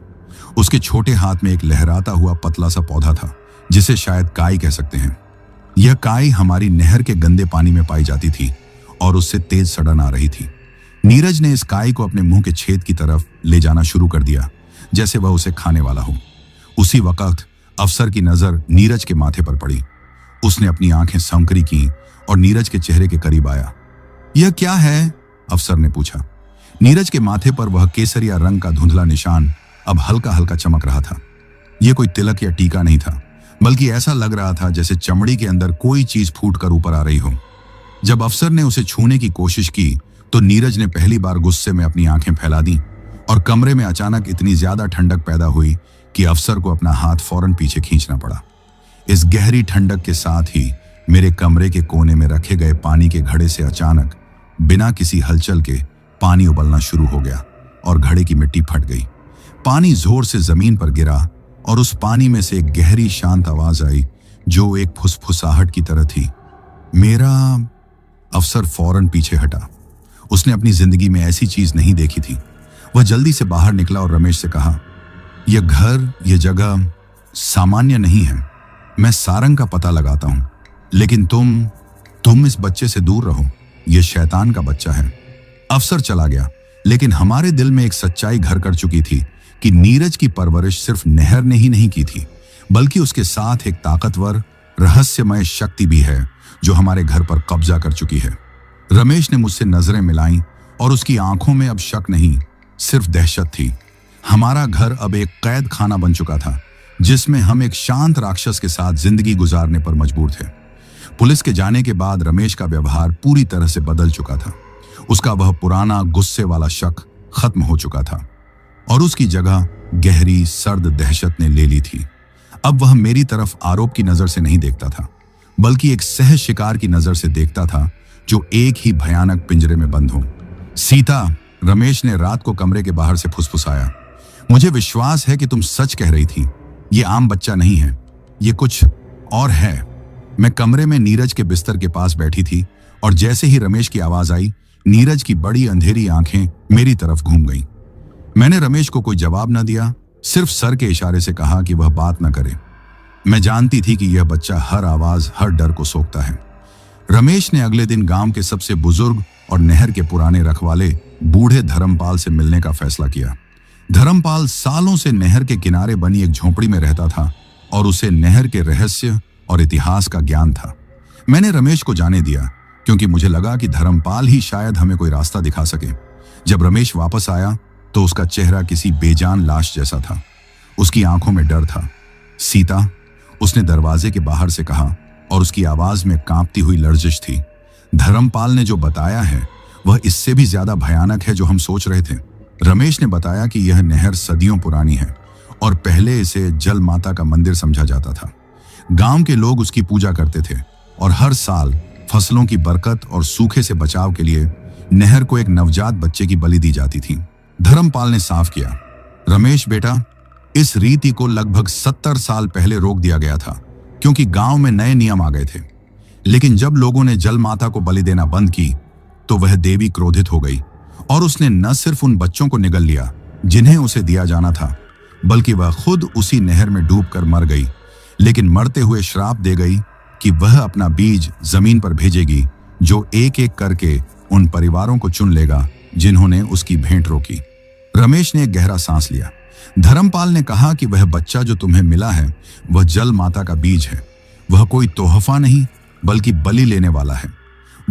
उसके छोटे हाथ में एक लहराता हुआ पतला सा पौधा था, जिसे शायद काई कह सकते हैं। यह काई हमारी नहर के गंदे पानी में पाई जाती थी और उससे तेज सड़न आ रही थी। नीरज ने इस काई को अपने मुंह के छेद की तरफ ले जाना शुरू कर दिया, जैसे वह उसे खाने वाला हो। उसी वक्त अफसर की नजर नीरज के माथे पर पड़ी। उसने अपनी आंखें संकरी की और नीरज के चेहरे के करीब आया। यह क्या है? अफसर ने पूछा। नीरज के माथे पर वह केसरिया रंग का धुंधला निशान अब हल्का हल्का चमक रहा था। यह कोई तिलक या टीका नहीं था, बल्कि ऐसा लग रहा था जैसे चमड़ी के अंदर कोई चीज फूट कर ऊपर आ रही हो। जब अफसर ने उसे छूने की कोशिश की तो नीरज ने पहली बार गुस्से में अपनी आंखें फैला दी और कमरे में अचानक इतनी ज्यादा ठंडक पैदा हुई कि अफसर को अपना हाथ फौरन पीछे खींचना पड़ा। इस गहरी ठंडक के साथ ही मेरे कमरे के कोने में रखे गए पानी के घड़े से अचानक बिना किसी हलचल के पानी उबलना शुरू हो गया और घड़े की मिट्टी फट गई। पानी जोर से जमीन पर गिरा और उस पानी में से एक गहरी शांत आवाज आई जो एक फुसफुसाहट की तरह थी। मेरा अफसर फौरन पीछे हटा। उसने अपनी जिंदगी में ऐसी चीज नहीं देखी थी। वह जल्दी से बाहर निकला और रमेश से कहा, यह घर, यह जगह सामान्य नहीं है। मैं सारंग का पता लगाता हूं, लेकिन तुम इस बच्चे से दूर रहो। यह शैतान का बच्चा है। अफसर चला गया, लेकिन हमारे दिल में एक सच्चाई घर कर चुकी थी कि नीरज की परवरिश सिर्फ नहर ने ही नहीं की थी, बल्कि उसके साथ एक ताकतवर रहस्यमय शक्ति भी है जो हमारे घर पर कब्जा कर चुकी है। रमेश ने मुझसे नजरें मिलाईं और उसकी आंखों में अब शक नहीं, सिर्फ दहशत थी। हमारा घर अब एक कैद खाना बन चुका था, जिसमें हम एक शांत राक्षस के साथ जिंदगी गुजारने पर मजबूर थे। पुलिस के जाने के बाद रमेश का व्यवहार पूरी तरह से बदल चुका था। उसका वह पुराना गुस्से वाला शक खत्म हो चुका था और उसकी जगह गहरी सर्द दहशत ने ले ली थी। अब वह मेरी तरफ आरोप की नजर से नहीं देखता था, बल्कि एक सह शिकार की नजर से देखता था जो एक ही भयानक पिंजरे में बंद हो। सीता, रमेश ने रात को कमरे के बाहर से फुसफुसाया, मुझे विश्वास है कि तुम सच कह रही थी। ये आम बच्चा नहीं है, ये कुछ और है। मैं कमरे में नीरज के बिस्तर के पास बैठी थी और जैसे ही रमेश की आवाज आई, नीरज की बड़ी अंधेरी आंखें मेरी तरफ घूम गईं। मैंने रमेश को कोई जवाब न दिया, सिर्फ सर के इशारे से कहा कि वह बात न करे। मैं जानती थी कि यह बच्चा हर आवाज, हर डर को सोखता है। रमेश ने अगले दिन गांव के सबसे बुजुर्ग और नहर के पुराने रखवाले बूढ़े धर्मपाल से मिलने का फैसला किया। धर्मपाल सालों से नहर के किनारे बनी एक झोपड़ी में रहता था और उसे नहर के रहस्य और इतिहास का ज्ञान था। मैंने रमेश को जाने दिया क्योंकि मुझे लगा कि धर्मपाल ही शायद हमें कोई रास्ता दिखा सके। जब रमेश वापस आया तो उसका चेहरा किसी बेजान लाश जैसा था। उसकी आंखों में डर था। सीता, उसने दरवाजे के बाहर से कहा और उसकी आवाज में कांपती हुई लर्जिश थी। धर्मपाल ने जो बताया है वह इससे भी ज्यादा भयानक है जो हम सोच रहे थे। रमेश ने बताया कि यह नहर सदियों पुरानी है और पहले इसे जल माता का मंदिर समझा जाता था। गांव के लोग उसकी पूजा करते थे और हर साल फसलों की बरकत और सूखे से बचाव के लिए नहर को एक नवजात बच्चे की बलि दी जाती थी। धर्मपाल ने साफ किया, रमेश बेटा, इस रीति को लगभग 70 साल पहले रोक दिया गया था क्योंकि गांव में नए नियम आ गए थे। लेकिन जब लोगों ने जल माता को बलि देना बंद की तो वह देवी क्रोधित हो गई और उसने न सिर्फ उन बच्चों को निगल लिया जिन्हें उसे दिया जाना था, बल्कि वह खुद उसी नहर में डूबकर मर गई। लेकिन मरते हुए श्राप दे गई कि वह अपना बीज जमीन पर भेजेगी जो एक एक करके उन परिवारों को चुन लेगा जिन्होंने उसकी भेंट रोकी। रमेश ने एक गहरा सांस लिया। धर्मपाल ने कहा कि वह बच्चा जो तुम्हें मिला है वह जल माता का बीज है। वह कोई तोहफा नहीं बल्कि बलि लेने वाला है।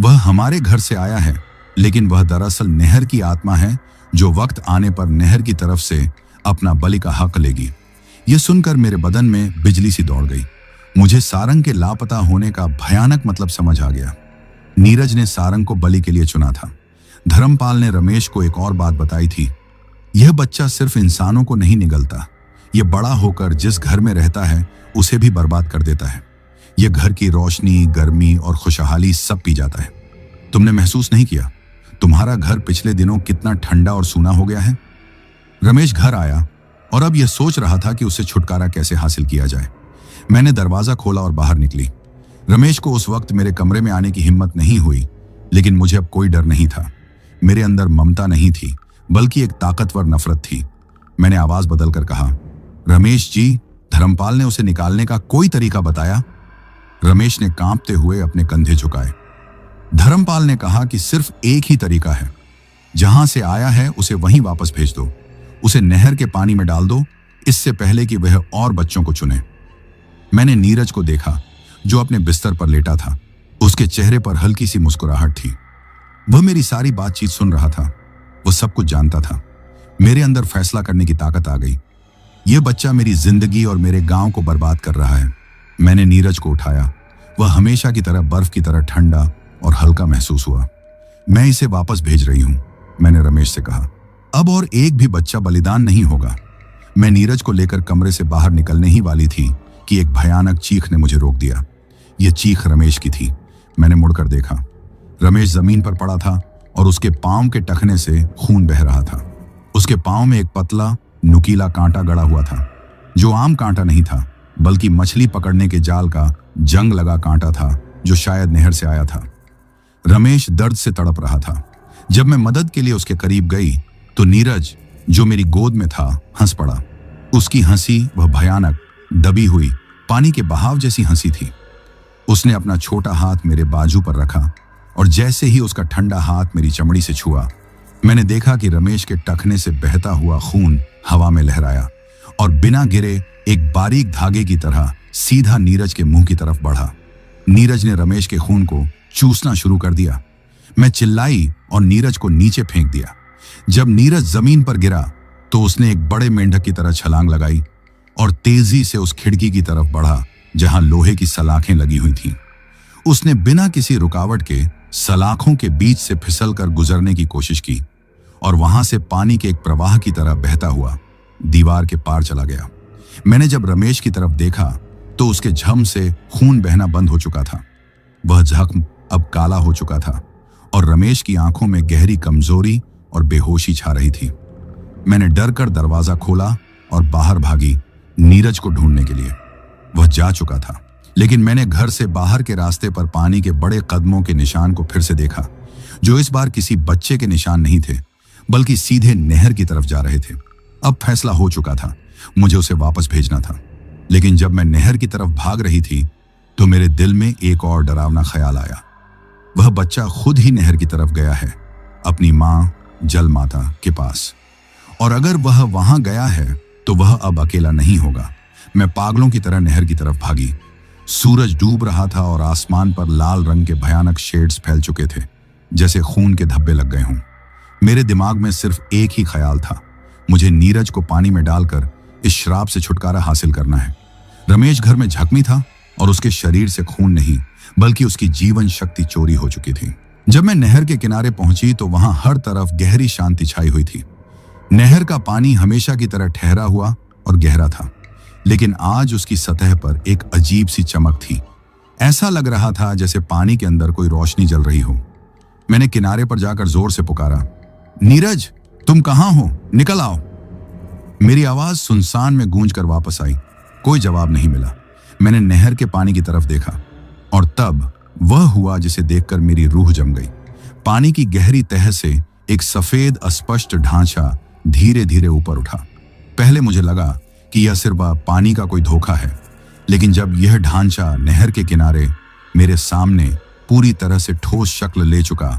वह हमारे घर से आया है, लेकिन वह दरअसल नहर की आत्मा है जो वक्त आने पर नहर की तरफ से अपना बलि का हक लेगी। यह सुनकर मेरे बदन में बिजली सी दौड़ गई। मुझे सारंग के लापता होने का भयानक मतलब समझ आ गया। नीरज ने सारंग को बलि के लिए चुना था। धर्मपाल ने रमेश को एक और बात बताई थी, यह बच्चा सिर्फ इंसानों को नहीं निगलता, यह बड़ा होकर जिस घर में रहता है उसे भी बर्बाद कर देता है। यह घर की रोशनी, गर्मी और खुशहाली सब पी जाता है। तुमने महसूस नहीं किया तुम्हारा घर पिछले दिनों कितना ठंडा और सूना हो गया है? रमेश घर आया और अब यह सोच रहा था कि उससे छुटकारा कैसे हासिल किया जाए। मैंने दरवाजा खोला और बाहर निकली। रमेश को उस वक्त मेरे कमरे में आने की हिम्मत नहीं हुई, लेकिन मुझे अब कोई डर नहीं था। मेरे अंदर ममता नहीं थी, बल्कि एक ताकतवर नफरत थी। मैंने आवाज बदलकर कहा, रमेश जी, धर्मपाल ने उसे निकालने का कोई तरीका बताया? रमेश ने कांपते हुए अपने कंधे झुकाए। धर्मपाल ने कहा कि सिर्फ एक ही तरीका है, जहां से आया है उसे वहीं वापस भेज दो, उसे नहर के पानी में डाल दो, इससे पहले कि वह और बच्चों को चुने। मैंने नीरज को देखा, जो अपने बिस्तर पर लेटा था। उसके चेहरे पर हल्की सी मुस्कुराहट थी। वह मेरी सारी बातचीत सुन रहा था। वह सब कुछ जानता था। मेरे अंदर फैसला करने की ताकत आ गई। यह बच्चा मेरी जिंदगी और मेरे गांव को बर्बाद कर रहा है। मैंने नीरज को उठाया। वह हमेशा की तरह बर्फ की तरह ठंडा और हल्का महसूस हुआ। मैं इसे वापस भेज रही हूं, मैंने रमेश से कहा। अब और एक भी बच्चा बलिदान नहीं होगा। मैं नीरज को लेकर कमरे से बाहर निकलने ही वाली थी कि एक भयानक चीख ने मुझे रोक दिया। यह चीख रमेश की थी। मैंने मुड़कर देखा। रमेश जमीन पर पड़ा था और उसके पांव के टखने से खून बह रहा था। उसके पांव में एक पतला नुकीला कांटा गड़ा हुआ था, जो आम कांटा नहीं था, बल्कि मछली पकड़ने के जाल का जंग लगा कांटा था, जो शायद नहर से आया था। रमेश दर्द से तड़प रहा था। जब मैं मदद के लिए उसके करीब गई तो नीरज, जो मेरी गोद में था, हंस पड़ा। उसकी हंसी वह भयानक, दबी हुई, पानी के बहाव जैसी हंसी थी। उसने अपना छोटा हाथ मेरे बाजू पर रखा और जैसे ही उसका ठंडा हाथ मेरी चमड़ी से छुआ, मैंने देखा कि रमेश के टखने से बहता हुआ खून हवा में लहराया और बिना गिरे एक बारीक धागे की तरह सीधा नीरज के मुंह की तरफ बढ़ा। नीरज ने रमेश के खून को चूसना शुरू कर दिया। मैं चिल्लाई और नीरज को नीचे फेंक दिया। जब नीरज जमीन पर गिरा तो उसने एक बड़े मेंढक की तरह छलांग लगाई और तेजी से उस खिड़की की तरफ बढ़ा जहां लोहे की सलाखें लगी हुई थीं। उसने बिना किसी रुकावट के सलाखों के बीच से फिसलकर गुजरने की कोशिश की और वहां से पानी के एक प्रवाह की तरह बहता हुआ दीवार के पार चला गया। मैंने जब रमेश की तरफ देखा तो उसके झम से खून बहना बंद हो चुका था। वह जख्म अब काला हो चुका था और रमेश की आंखों में गहरी कमजोरी और बेहोशी छा रही थी। मैंने डरकर दरवाजा खोला और बाहर भागी नीरज को ढूंढने के लिए। वह जा चुका था, लेकिन मैंने घर से बाहर के रास्ते पर पानी के बड़े कदमों के निशान को फिर से देखा, जो इस बार किसी बच्चे के निशान नहीं थे, बल्कि सीधे नहर की तरफ जा रहे थे। अब फैसला हो चुका था, मुझे उसे वापस भेजना था। लेकिन जब मैं नहर की तरफ भाग रही थी तो मेरे दिल में एक और डरावना ख्याल आया। वह बच्चा खुद ही नहर की तरफ गया है, अपनी मां जल माता के पास। और अगर वह वहां गया है तो वह अब अकेला नहीं होगा। मैं पागलों की तरह नहर की तरफ भागी। सूरज डूब रहा था और आसमान पर लाल रंग के भयानक शेड्स फैल चुके थे, जैसे खून के धब्बे लग गए हों। मेरे दिमाग में सिर्फ एक ही ख्याल था, मुझे नीरज को पानी में डालकर इस श्राप से छुटकारा हासिल करना है। रमेश घर में जख्मी था और उसके शरीर से खून नहीं, बल्कि उसकी जीवन शक्ति चोरी हो चुकी थी। जब मैं नहर के किनारे पहुंची तो वहां हर तरफ गहरी शांति छाई हुई थी। नहर का पानी हमेशा की तरह ठहरा हुआ और गहरा था, लेकिन आज उसकी सतह पर एक अजीब सी चमक थी। ऐसा लग रहा था जैसे पानी के अंदर कोई रोशनी जल रही हो। मैंने किनारे पर जाकर जोर से पुकारा, नीरज, तुम कहां हो? निकल आओ। मेरी आवाज सुनसान में गूंज कर वापस आई। कोई जवाब नहीं मिला। मैंने नहर के पानी की तरफ देखा और तब वह हुआ जिसे देखकर मेरी रूह जम गई। पानी की गहरी तह से एक सफेद अस्पष्ट ढांचा धीरे धीरे ऊपर उठा। पहले मुझे लगा कि यह सिर्फ पानी का कोई धोखा है, लेकिन जब यह ढांचा नहर के किनारे मेरे सामने पूरी तरह से ठोस शक्ल ले चुका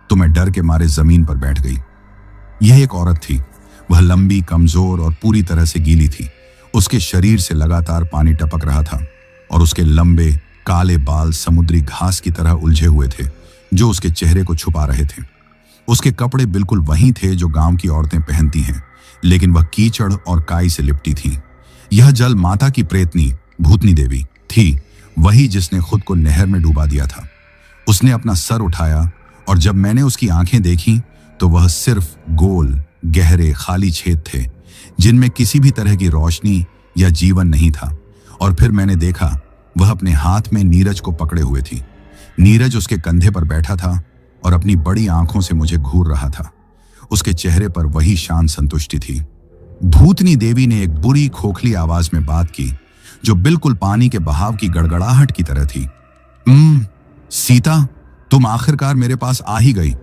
तो मैं डर के मारे जमीन पर बैठ गई। यह एक औरत थी। वह लंबी, कमजोर और पूरी तरह से गीली थी। उसके शरीर से लगातार पानी टपक रहा था और उसके लंबे काले बाल समुद्री घास की तरह उलझे हुए थे, जो उसके चेहरे को छुपा रहे थे। उसके कपड़े बिल्कुल वही थे जो गांव की औरतें पहनती हैं, लेकिन वह कीचड़ और काई से लिपटी थीं। यह जल माता की प्रेतनी भूतनी देवी थी, वही जिसने खुद को नहर में डुबा दिया था। उसने अपना सर उठाया और जब मैंने उसकी आंखें देखी तो वह सिर्फ गोल, गहरे, खाली छेद थे, जिनमें किसी भी तरह की रोशनी या जीवन नहीं था। और फिर मैंने देखा वह अपने हाथ में नीरज को पकड़े हुए थी। नीरज उसके कंधे पर बैठा था और अपनी बड़ी आंखों से मुझे घूर रहा था। उसके चेहरे पर वही शांत संतुष्टि थी। भूतनी देवी ने एक बुरी खोखली आवाज में बात की, जो बिल्कुल पानी के बहाव की गड़गड़ाहट की तरह थी। सीता, तुम आखिरकार मेरे पास आ ही गई,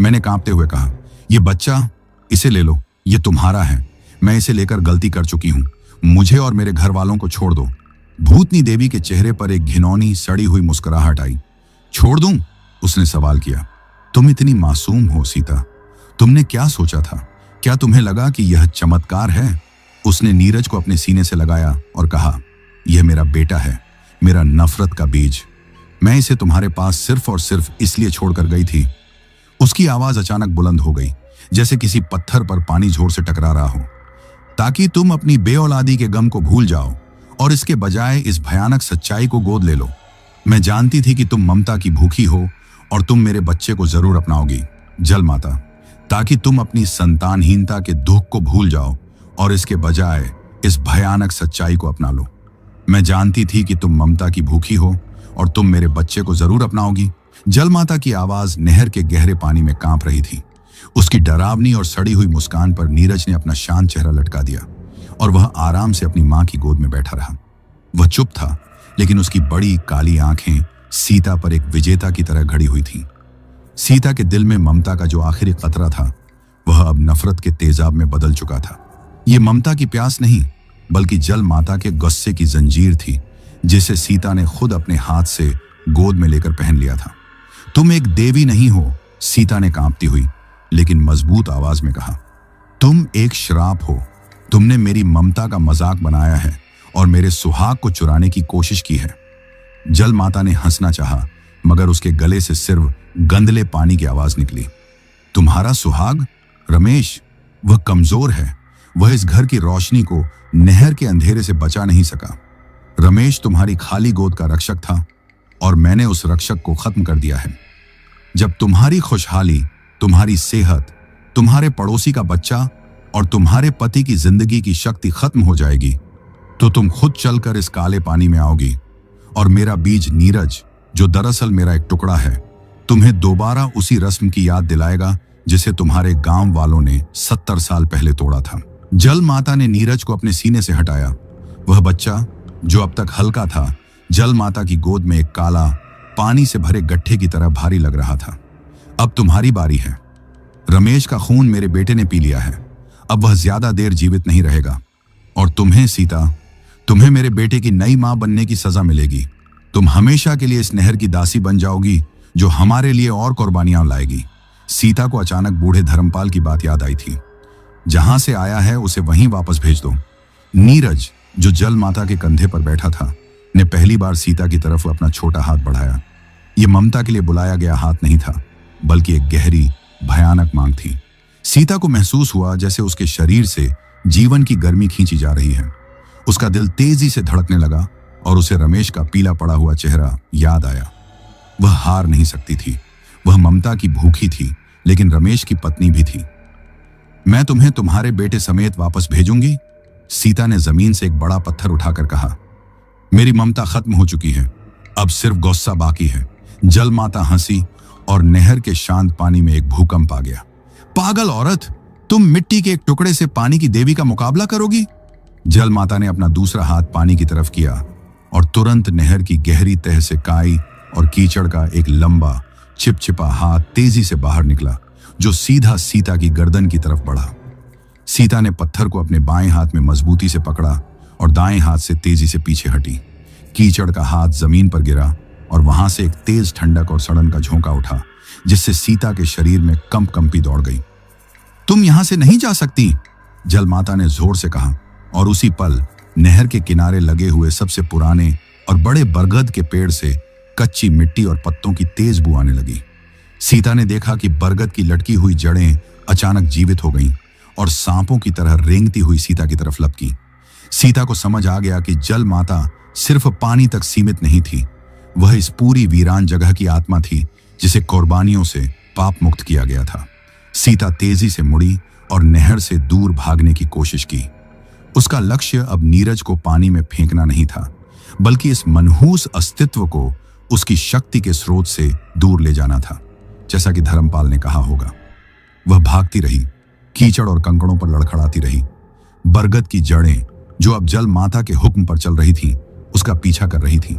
मैंने कांपते हुए कहा। यह बच्चा, इसे ले लो, यह तुम्हारा है। मैं इसे लेकर गलती कर चुकी हूं। मुझे और मेरे घर वालों को छोड़ दो। भूतनी देवी के चेहरे पर एक घिनौनी सड़ी हुई मुस्कुराहट आई। छोड़ दूं? उसने सवाल किया। तुम इतनी मासूम हो सीता, तुमने क्या सोचा था? क्या तुम्हें लगा कि यह चमत्कार है? उसने नीरज को अपने सीने से लगाया और कहा, यह मेरा बेटा है, मेरा नफरत का बीज। मैं इसे तुम्हारे पास सिर्फ और सिर्फ इसलिए छोड़कर गई थी। उसकी आवाज अचानक बुलंद हो गई, जैसे किसी पत्थर पर पानी जोर से टकरा रहा हो। ताकि तुम अपनी बेऔलादी के गम को भूल जाओ और इसके बजाय इस भयानक सच्चाई को गोद ले लो। मैं जानती थी कि तुम ममता की भूखी हो और तुम मेरे बच्चे को जरूर अपनाओगी, जल माता, ताकि तुम अपनी संतानहीनता के दुख को भूल जाओ और इसके बजाय इस भयानक सच्चाई को अपना लो। मैं जानती थी कि तुम ममता की भूखी हो और तुम मेरे बच्चे को जरूर अपनाओगी। जल माता की आवाज नहर के गहरे पानी में कांप रही थी। उसकी डरावनी और सड़ी हुई मुस्कान पर नीरज ने अपना शांत चेहरा लटका दिया और वह आराम से अपनी मां की गोद में बैठा रहा। वह चुप था, लेकिन उसकी बड़ी काली आंखें सीता पर एक विजेता की तरह खड़ी हुई थीं। सीता के दिल में ममता का जो आखिरी कतरा था, वह अब नफरत के तेजाब में बदल चुका था। ये ममता की प्यास नहीं, बल्कि जल माता के गुस्से की जंजीर थी, जिसे सीता ने खुद अपने हाथ से गोद में लेकर पहन लिया था। तुम एक देवी नहीं हो, सीता ने कांपती हुई लेकिन मजबूत आवाज में कहा। तुम एक श्राप हो। तुमने मेरी ममता का मजाक बनाया है और मेरे सुहाग को चुराने की कोशिश की है। जल माता ने हंसना चाहा, मगर उसके गले से सिर्फ गंदले पानी की आवाज निकली। तुम्हारा सुहाग? रमेश, वह कमजोर है। वह इस घर की रोशनी को नहर के अंधेरे से बचा नहीं सका। रमेश तुम्हारी खाली गोद का रक्षक था और मैंने उस रक्षक को खत्म कर दिया है। जब तुम्हारी खुशहाली, तुम्हारी सेहत, तुम्हारे पड़ोसी का बच्चा और तुम्हारे पति की जिंदगी की शक्ति खत्म हो जाएगी, तो तुम खुद चलकर इस काले पानी में आओगी और मेरा बीज नीरज, जो दरअसल मेरा एक टुकड़ा है, तुम्हें दोबारा उसी रस्म की याद दिलाएगा जिसे तुम्हारे गांव वालों ने 70 साल पहले तोड़ा था। जल माता ने नीरज को अपने सीने से हटाया। वह बच्चा, जो अब तक हल्का था, जल माता की गोद में एक काला, पानी से भरे गड्ढे की तरह भारी लग रहा था। अब तुम्हारी बारी है। रमेश का खून मेरे बेटे ने पी लिया है। अब वह ज्यादा देर जीवित नहीं रहेगा और तुम्हें सीता, तुम्हें मेरे बेटे की नई मां बनने की सजा मिलेगी। तुम हमेशा के लिए इस नहर की दासी बन जाओगी, जो हमारे लिए और कुर्बानियां लाएगी। सीता को अचानक बूढ़े धर्मपाल की बात याद आई थी। जहां से आया है उसे वहीं वापस भेज दो। नीरज, जो जल माता के कंधे पर बैठा था, ने पहली बार सीता की तरफ अपना छोटा हाथ बढ़ाया। यह ममता के लिए बुलाया गया हाथ नहीं था, बल्कि एक गहरी, भयानक मांग थी। सीता को महसूस हुआ जैसे उसके शरीर से जीवन की गर्मी खींची जा रही है। उसका दिल तेजी से धड़कने लगा और उसे रमेश का पीला पड़ा हुआ चेहरा याद आया। वह हार नहीं सकती थी। वह ममता की भूखी थी, लेकिन रमेश की पत्नी भी थी। मैं तुम्हें तुम्हारे बेटे समेत वापस भेजूंगी, सीता ने जमीन से एक बड़ा पत्थर उठाकर कहा। मेरी ममता खत्म हो चुकी है, अब सिर्फ गुस्सा बाकी है। जल माता हंसी और नहर के शांत पानी में एक भूकंप आ गया। पागल औरत, तुम मिट्टी के एक टुकड़े से पानी की देवी का मुकाबला करोगी? जल माता ने अपना दूसरा हाथ पानी की तरफ किया और तुरंत नहर की गहरी तह से काई और कीचड़ का एक लंबा, चिपचिपा हाथ तेजी से बाहर निकला, जो सीधा सीता की गर्दन की तरफ बढ़ा। सीता ने पत्थर को अपने बाएं हाथ में मजबूती से पकड़ा और दाएं हाथ से तेजी से पीछे हटी। कीचड़ का हाथ जमीन पर गिरा और वहां से एक तेज ठंडक और सड़न का झोंका उठा, जिससे सीता के शरीर में कंपी दौड़ गई। तुम यहां से नहीं जा सकती, जल माता ने जोर से कहा और उसी पल नहर के किनारे लगे हुए सबसे पुराने और बड़े बरगद के पेड़ से कच्ची मिट्टी और पत्तों की तेज बू आने लगी। सीता ने देखा कि बरगद की लटकी हुई जड़ें अचानक जीवित हो गईं और सांपों की तरह रेंगती हुई सीता की तरफ लपकी। सीता को समझ आ गया कि जल माता सिर्फ पानी तक सीमित नहीं थी, वह इस पूरी वीरान जगह की आत्मा थी जिसे कुर्बानियों से पाप मुक्त किया गया था। सीता तेजी से मुड़ी और नहर से दूर भागने की कोशिश की। उसका लक्ष्य अब नीरज को पानी में फेंकना नहीं था, बल्कि इस मनहूस अस्तित्व को उसकी शक्ति के स्रोत से दूर ले जाना था, जैसा कि धर्मपाल ने कहा होगा। वह भागती रही, कीचड़ और कंकड़ों पर लड़खड़ाती रही। बरगद की जड़ें, जो अब जल माता के हुक्म पर चल रही थीं, उसका पीछा कर रही थीं।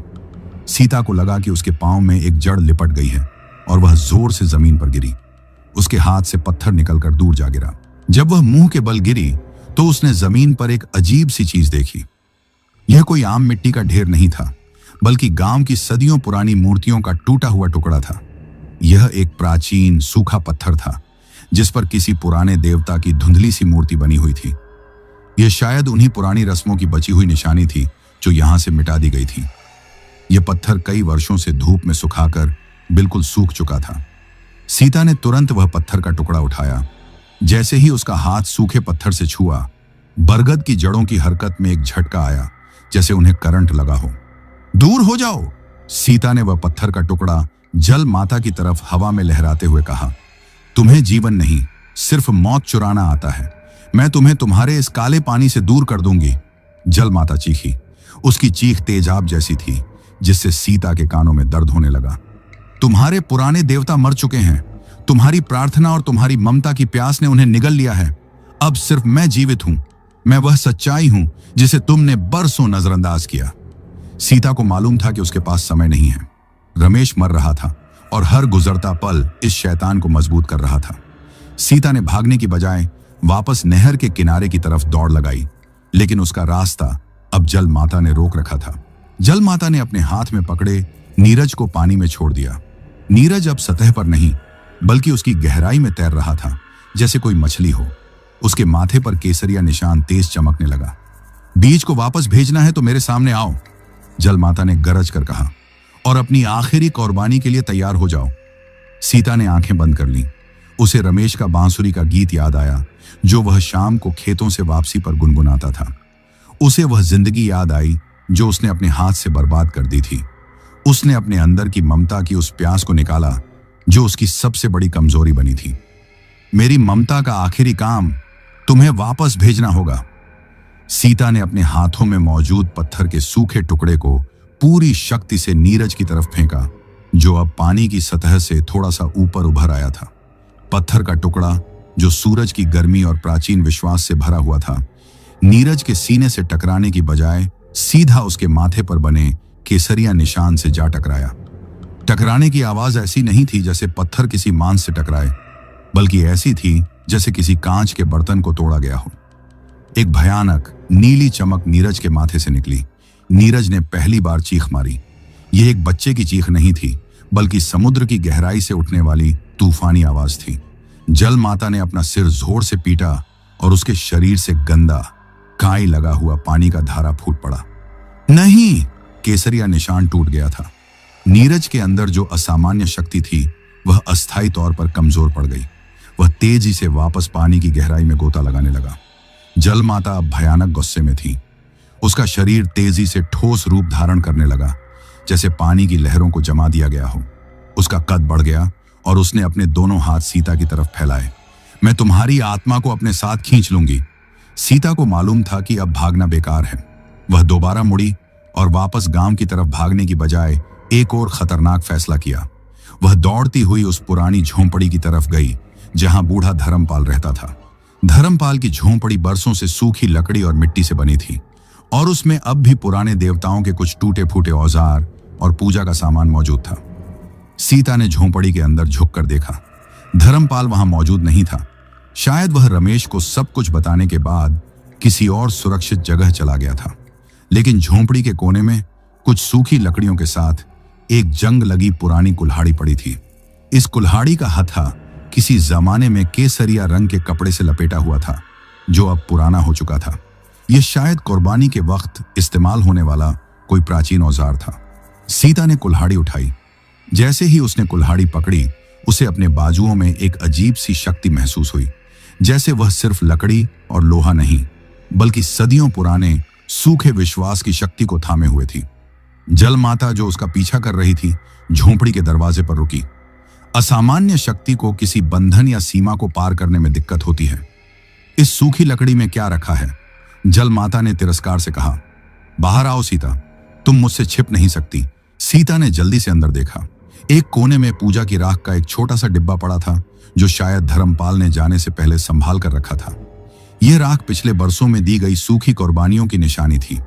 सीता को लगा कि उसके पांव में एक जड़ लिपट गई है और वह जोर से जमीन पर गिरी। उसके हाथ से पत्थर निकलकर दूर जा गिरा। जब वह मुंह के बल गिरी तो उसने जमीन पर एक अजीब सी चीज देखी। यह कोई आम मिट्टी का ढेर नहीं था, बल्कि गांव की सदियों पुरानी मूर्तियों का टूटा हुआ टुकड़ा था। यह एक प्राचीन सूखा पत्थर था जिस पर किसी पुराने देवता की धुंधली सी मूर्ति बनी हुई थी। यह शायद उन्हीं पुरानी रस्मों की बची हुई निशानी थी जो यहां से मिटा दी गई थी। यह पत्थर कई वर्षों से धूप में सुखाकर बिल्कुल सूख चुका था। सीता ने तुरंत वह पत्थर का टुकड़ा उठाया। जैसे ही उसका हाथ सूखे पत्थर से छुआ, बरगद की जड़ों की हरकत में एक झटका आया, जैसे उन्हें करंट लगा हो। दूर हो जाओ, सीता ने वह पत्थर का टुकड़ा जल माता की तरफ हवा में लहराते हुए कहा। तुम्हें जीवन नहीं, सिर्फ मौत चुराना आता है। मैं तुम्हें तुम्हारे इस काले पानी से दूर कर दूंगी। जल माता चीखी। उसकी चीख तेजाब जैसी थी, जिससे सीता के कानों में दर्द होने लगा। तुम्हारे पुराने देवता मर चुके हैं। तुम्हारी प्रार्थना और तुम्हारी ममता की प्यास ने उन्हें निगल लिया है। अब सिर्फ मैं जीवित हूं। मैं वह सच्चाई हूं जिसे तुमने बरसों नजरअंदाज किया। सीता को मालूम था कि उसके पास समय नहीं है। रमेश मर रहा था और हर गुजरता पल इस शैतान को मजबूत कर रहा था। सीता ने भागने की बजाय वापस नहर के किनारे की तरफ दौड़ लगाई, लेकिन उसका रास्ता अब जल माता ने रोक रखा था। जल माता ने अपने हाथ में पकड़े नीरज को पानी में छोड़ दिया। नीरज अब सतह पर नहीं, बल्कि उसकी गहराई में तैर रहा था, जैसे कोई मछली हो। उसके माथे पर केसरिया निशान तेज चमकने लगा। बीज को वापस भेजना है तो मेरे सामने आओ, जल माता ने गरज कर कहा, और अपनी आखिरी कुर्बानी के लिए तैयार हो जाओ। सीता ने आंखें बंद कर लीं। उसे रमेश का बांसुरी का गीत याद आया, जो वह शाम को खेतों से वापसी पर गुनगुनाता था। उसे वह जिंदगी याद आई जो उसने अपने हाथ से बर्बाद कर दी थी। उसने अपने अंदर की ममता की उस प्यास को निकाला जो उसकी सबसे बड़ी कमजोरी बनी थी। मेरी ममता का आखिरी काम तुम्हें वापस भेजना होगा। सीता ने अपने हाथों में मौजूद पत्थर के सूखे टुकड़े को पूरी शक्ति से नीरज की तरफ फेंका, जो अब पानी की सतह से थोड़ा सा ऊपर उभर आया था। पत्थर का टुकड़ा, जो सूरज की गर्मी और प्राचीन विश्वास से भरा हुआ था, नीरज के सीने से टकराने की बजाय सीधा उसके माथे पर बने केसरिया निशान से जा टकराया। टकराने की आवाज ऐसी नहीं थी जैसे पत्थर किसी मांस से टकराए, बल्कि ऐसी थी जैसे किसी कांच के बर्तन को तोड़ा गया हो। एक भयानक नीली चमक नीरज के माथे से निकली। नीरज ने पहली बार चीख मारी। यह एक बच्चे की चीख नहीं थी, बल्कि समुद्र की गहराई से उठने वाली तूफानी आवाज थी। जल माता ने अपना सिर जोर से पीटा और उसके शरीर से गंदा, काई लगा हुआ पानी का धारा फूट पड़ा। नहीं, केसरिया निशान टूट गया था। नीरज के अंदर जो असामान्य शक्ति थी, वह अस्थायी तौर पर कमजोर पड़ गई। वह तेजी से वापस पानी की गहराई में गोता लगाने लगा। जल माता अब भयानक गुस्से में थी। उसका शरीर तेजी से ठोस रूप धारण करने लगा, जैसे पानी की लहरों को जमा दिया गया हो। उसका कद बढ़ गया और उसने अपने दोनों हाथ सीता की तरफ फैलाए। मैं तुम्हारी आत्मा को अपने साथ खींच लूंगी। सीता को मालूम था कि अब भागना बेकार है। वह दोबारा मुड़ी और वापस गांव की तरफ भागने की बजाय एक और खतरनाक फैसला किया। वह दौड़ती हुई उस पुरानी झोंपड़ी की तरफ गई जहां बूढ़ा धर्मपाल रहता था। धर्मपाल की झोंपड़ी बरसों से सूखी लकड़ी और मिट्टी से बनी थी, और उसमें अब भी पुराने देवताओं के कुछ टूटे फूटे औजार और पूजा का सामान मौजूद था। सीता ने झोंपड़ी के अंदर झुककर देखा। धर्मपाल वहां मौजूद नहीं था। शायद वह रमेश को सब कुछ बताने के बाद किसी और सुरक्षित जगह चला गया था। लेकिन झोंपड़ी के कोने में कुछ सूखी लकड़ियों के साथ एक जंग लगी पुरानी कुल्हाड़ी पड़ी थी। इस कुल्हाड़ी का हथा किसी जमाने में केसरिया रंग के कपड़े से लपेटा हुआ था, जो अब पुराना हो चुका था। यह शायद कुर्बानी के वक्त इस्तेमाल होने वाला कोई प्राचीन औजार था। सीता ने कुल्हाड़ी उठाई। जैसे ही उसने कुल्हाड़ी पकड़ी, उसे अपने बाजुओं में एक अजीब सी शक्ति महसूस हुई, जैसे वह सिर्फ लकड़ी और लोहा नहीं, बल्कि सदियों पुराने सूखे विश्वास की शक्ति को थामे हुए थी। जल माता, जो उसका पीछा कर रही थी, झोंपड़ी के दरवाजे पर रुकी। असामान्य शक्ति को किसी बंधन या सीमा को पार करने में दिक्कत होती है। इस सूखी लकड़ी में क्या रखा है? जल माता ने तिरस्कार से कहा। बाहर आओ सीता, तुम मुझसे छिप नहीं सकती। सीता ने जल्दी से अंदर देखा। एक कोने में पूजा की राख का एक छोटा सा डिब्बा पड़ा था, जो शायद धर्मपाल ने जाने से पहले संभाल कर रखा था। यह राख पिछले बरसों में दी गई सूखी कुर्बानियों की निशानी थी।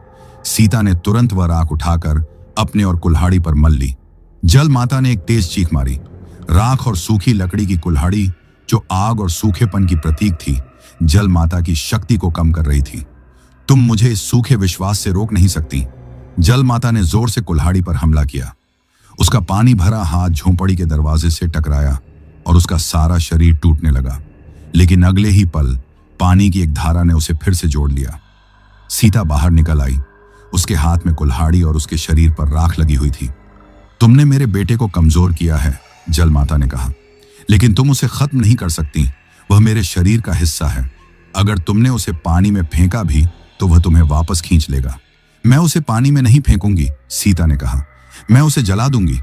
सीता ने तुरंत वह राख उठाकर अपने और कुल्हाड़ी पर मल ली। जल माता ने एक तेज चीख मारी। राख और सूखी लकड़ी की कुल्हाड़ी, जो आग और सूखेपन की प्रतीक थी, जल माता की शक्ति को कम कर रही थी। तुम मुझे इस सूखे विश्वास से रोक नहीं सकती। जल माता ने जोर से कुल्हाड़ी पर हमला किया। उसका पानी भरा हाथ झोंपड़ी के दरवाजे से टकराया और उसका सारा शरीर टूटने लगा। लेकिन अगले ही पल पानी की एक धारा ने उसे फिर से जोड़ लिया। सीता बाहर निकल आई। उसके हाथ में कुल्हाड़ी और उसके शरीर पर राख लगी हुई थी। तुमने मेरे बेटे को कमजोर किया है, जल माता ने कहा, लेकिन तुम उसे खत्म नहीं कर सकती। वह मेरे शरीर का हिस्सा है। अगर तुमने उसे पानी में फेंका भी तो वह तुम्हें वापस खींच लेगा। मैं उसे पानी में नहीं फेंकूंगी, सीता ने कहा। मैं उसे जला दूंगी।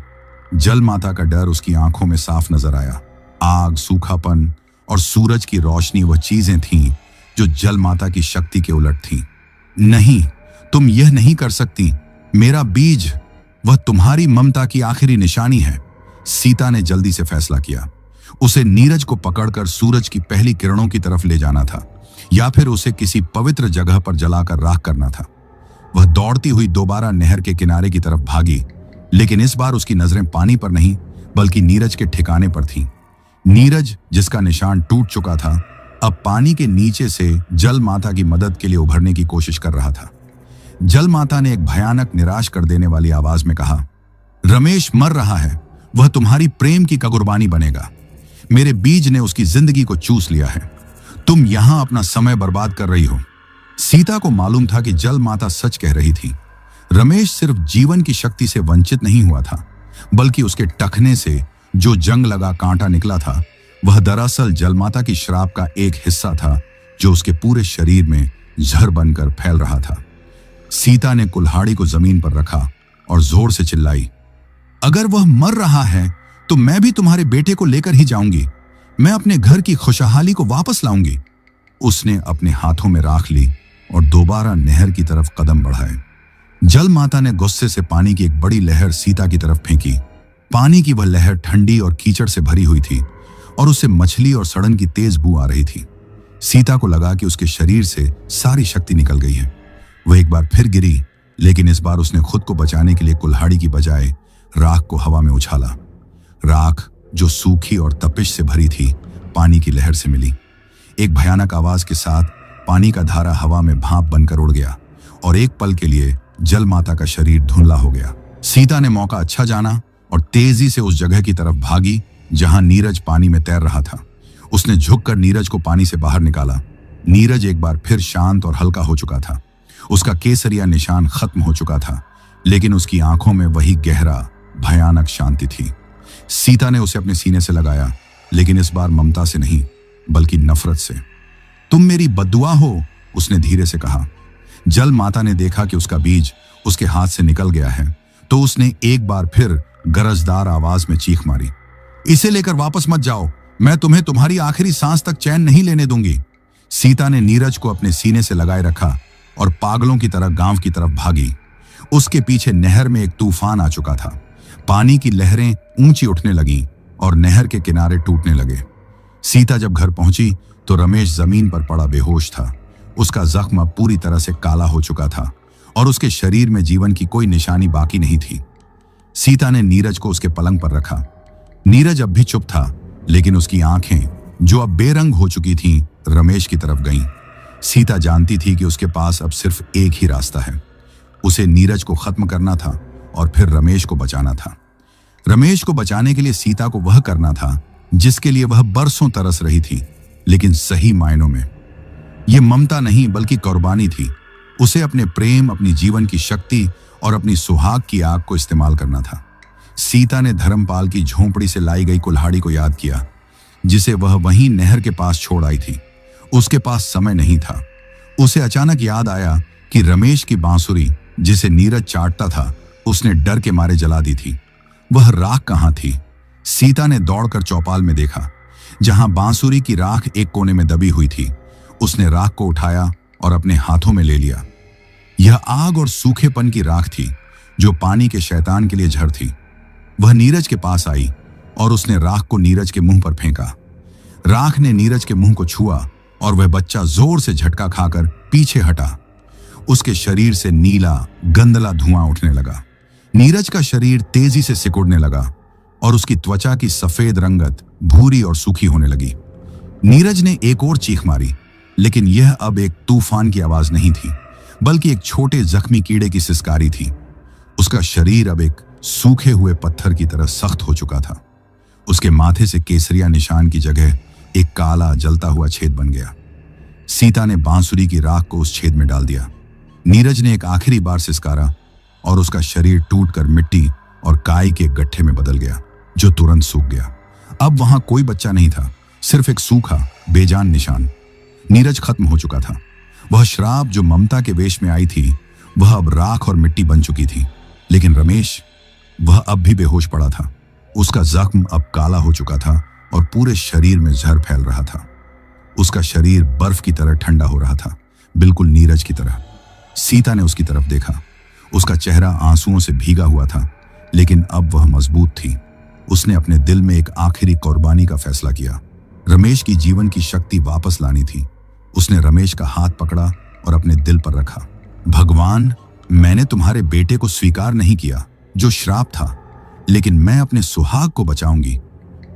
जल माता का डर उसकी आंखों में साफ नजर आया। आग, सूखापन और सूरज की रोशनी वह चीजें थीं जो जल माता की शक्ति के उलट थीं। नहीं, तुम यह नहीं कर सकती। मेरा बीज, वह तुम्हारी ममता की आखिरी निशानी है। सीता ने जल्दी से फैसला किया। उसे नीरज को पकड़कर सूरज की पहली किरणों की तरफ ले जाना था, या फिर उसे किसी पवित्र जगह पर जलाकर राख करना था। वह दौड़ती हुई दोबारा नहर के किनारे की तरफ भागी, लेकिन इस बार उसकी नजरें पानी पर नहीं बल्कि नीरज के ठिकाने पर थीं। नीरज, जिसका निशान टूट चुका था, अब पानी के नीचे से जल माता की मदद के लिए उभरने की कोशिश कर रहा था। जल माता ने एक भयानक, निराश कर देने वाली आवाज में कहा, रमेश मर रहा है। वह तुम्हारी प्रेम की कुर्बानी बनेगा। मेरे बीज ने उसकी जिंदगी को चूस लिया है। तुम यहां अपना समय बर्बाद कर रही हो। सीता को मालूम था कि जल माता सच कह रही थी। रमेश सिर्फ जीवन की शक्ति से वंचित नहीं हुआ था, बल्कि उसके टखने से जो जंग लगा कांटा निकला था, वह दरअसल जल माता की श्राप का एक हिस्सा था जो उसके पूरे शरीर में जहर बनकर फैल रहा था। सीता ने कुल्हाड़ी को जमीन पर रखा और जोर से चिल्लाई, अगर वह मर रहा है तो मैं भी तुम्हारे बेटे को लेकर ही जाऊंगी। मैं अपने घर की खुशहाली को वापस लाऊंगी। उसने अपने हाथों में राख ली और दोबारा नहर की तरफ कदम बढ़ाए। जल माता ने गुस्से से पानी की एक बड़ी लहर सीता की तरफ फेंकी। पानी की वह लहर ठंडी और कीचड़ से भरी हुई थी और उससे मछली और सड़न की तेज बू आ रही थी। सीता को लगा कि उसके शरीर से सारी शक्ति निकल गई है। वह एक बार फिर गिरी, लेकिन इस बार उसने खुद को बचाने के लिए कुल्हाड़ी की बजाय राख को हवा में उछाला। राख, जो सूखी और तपिश से भरी थी, पानी की लहर से मिली। एक भयानक आवाज के साथ पानी का धारा हवा में भाप बनकर उड़ गया और एक पल के लिए जल माता का शरीर धुंधला हो गया। सीता ने मौका अच्छा जाना और तेजी से उस जगह की तरफ भागी जहां नीरज पानी में तैर रहा था। उसने झुककर नीरज को पानी से बाहर निकाला। नीरज एक बार फिर शांत और हल्का हो चुका था। उसका केसरिया निशान खत्म हो चुका था, लेकिन उसकी आंखों में वही गहरा, भयानक शांति थी। सीता ने उसे अपने सीने से लगाया, लेकिन इस बार ममता से नहीं बल्कि नफरत से। तुम मेरी बद्दुआ हो, उसने धीरे से कहा। जल माता ने देखा कि उसका बीज उसके हाथ से निकल गया है, तो उसने एक बार फिर गरजदार आवाज में चीख मारी, इसे लेकर वापस मत जाओ। मैं तुम्हें तुम्हारी आखिरी सांस तक चैन नहीं लेने दूंगी। सीता ने नीरज को अपने सीने से लगाए रखा और पागलों की तरह गांव की तरफ भागी। उसके पीछे नहर में एक तूफान आ चुका था। पानी की लहरें ऊंची उठने लगीं और नहर के किनारे टूटने लगे। सीता जब घर पहुंची तो रमेश जमीन पर पड़ा बेहोश था। उसका जख्म अब पूरी तरह से काला हो चुका था और उसके शरीर में जीवन की कोई निशानी बाकी नहीं थी। सीता ने नीरज को उसके पलंग पर रखा। नीरज अब भी चुप था, लेकिन उसकी आंखें, जो अब बेरंग हो चुकी थीं, रमेश की तरफ गईं। सीता जानती थी कि उसके पास अब सिर्फ एक ही रास्ता है। उसे नीरज को खत्म करना था और फिर रमेश को बचाना था। रमेश को बचाने के लिए सीता को वह करना था जिसके लिए वह बरसों तरस रही थी, लेकिन सही मायनों में यह ममता नहीं बल्कि कुर्बानी थी। उसे अपने प्रेम, अपनी जीवन की शक्ति और अपनी सुहाग की आग को इस्तेमाल करना था। सीता ने धर्मपाल की झोंपड़ी से लाई गई कुल्हाड़ी को याद किया, जिसे वह वहीं नहर के पास छोड़ आई थी। उसके पास समय नहीं था। उसे अचानक याद आया कि रमेश की बांसुरी, जिसे नीरज चाटता था, उसने डर के मारे जला दी थी। वह राख कहाँ थी? सीता ने दौड़कर चौपाल में देखा, जहां बांसुरी की राख एक कोने में दबी हुई थी। उसने राख को उठाया और अपने हाथों में ले लिया। यह आग और सूखेपन की राख थी, जो पानी के शैतान के लिए जहर थी। वह नीरज के पास आई और उसने राख को नीरज के मुंह पर फेंका। राख ने नीरज के मुंह को छुआ और वह बच्चा जोर से झटका खाकर पीछे हटा। उसके शरीर से नीला, गंदला धुआं उठने लगा। नीरज का शरीर तेजी से सिकुड़ने लगा और उसकी त्वचा की सफेद रंगत भूरी और सूखी होने लगी। नीरज ने एक और चीख मारी, लेकिन यह अब एक तूफान की आवाज नहीं थी, बल्कि एक छोटे जख्मी कीड़े की सिसकारी थी। उसका शरीर अब एक सूखे हुए पत्थर की तरह सख्त हो चुका था। उसके माथे से केसरिया निशान की जगह एक काला जलता हुआ छेद बन गया। सीता ने बांसुरी की राख को उस छेद में डाल दिया। नीरज ने एक आखिरी बार सिसकारा और उसका शरीर टूटकर मिट्टी और काई के गड्ढे में बदल गया, जो तुरंत सूख गया। अब वहां कोई बच्चा नहीं था, सिर्फ एक सूखा बेजान निशान। नीरज खत्म हो चुका था। वह श्राप जो ममता के वेश में आई थी, वह अब राख और मिट्टी बन चुकी थी। लेकिन रमेश, वह अब भी बेहोश पड़ा था। उसका जख्म अब काला हो चुका था और पूरे शरीर में जहर फैल रहा था। उसका शरीर बर्फ की तरह ठंडा हो रहा था, बिल्कुल नीरज की तरह। सीता ने उसकी तरफ देखा। उसका चेहरा आंसुओं से भीगा हुआ था, लेकिन अब वह मजबूत थी। उसने अपने दिल में एक आखिरी कुर्बानी का फैसला किया। रमेश की जीवन की शक्ति वापस लानी थी। उसने रमेश का हाथ पकड़ा और अपने दिल पर रखा। भगवान, मैंने तुम्हारे बेटे को स्वीकार नहीं किया, जो श्राप था, लेकिन मैं अपने सुहाग को बचाऊंगी।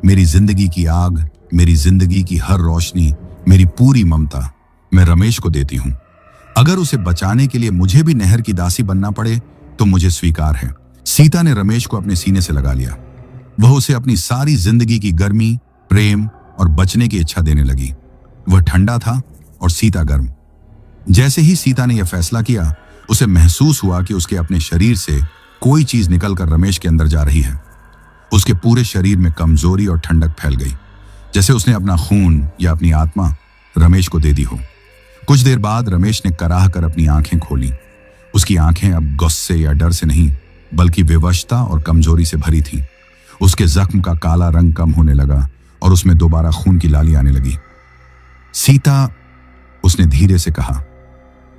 मेरी जिंदगी की आग, मेरी जिंदगी की हर रोशनी, मेरी पूरी ममता मैं रमेश को देती हूं। अगर उसे बचाने के लिए मुझे भी नहर की दासी बनना पड़े तो मुझे स्वीकार है। सीता ने रमेश को अपने सीने से लगा लिया। वह उसे अपनी सारी जिंदगी की गर्मी, प्रेम और बचने की इच्छा देने लगी। वह ठंडा था और सीता गर्म। जैसे ही सीता ने यह फैसला किया, उसे महसूस हुआ कि उसके अपने शरीर से कोई चीज निकलकर रमेश के अंदर जा रही है। उसके पूरे शरीर में कमजोरी और ठंडक फैल गई, जैसे उसने अपना खून या अपनी आत्मा रमेश को दे दी हो। कुछ देर बाद रमेश ने कराह कर अपनी आंखें खोली। उसकी आंखें अब गुस्से या डर से नहीं, बल्कि विवशता और कमजोरी से भरी थीं। उसके जख्म का काला रंग कम होने लगा और उसमें दोबारा खून की लाली आने लगी। सीता, उसने धीरे से कहा,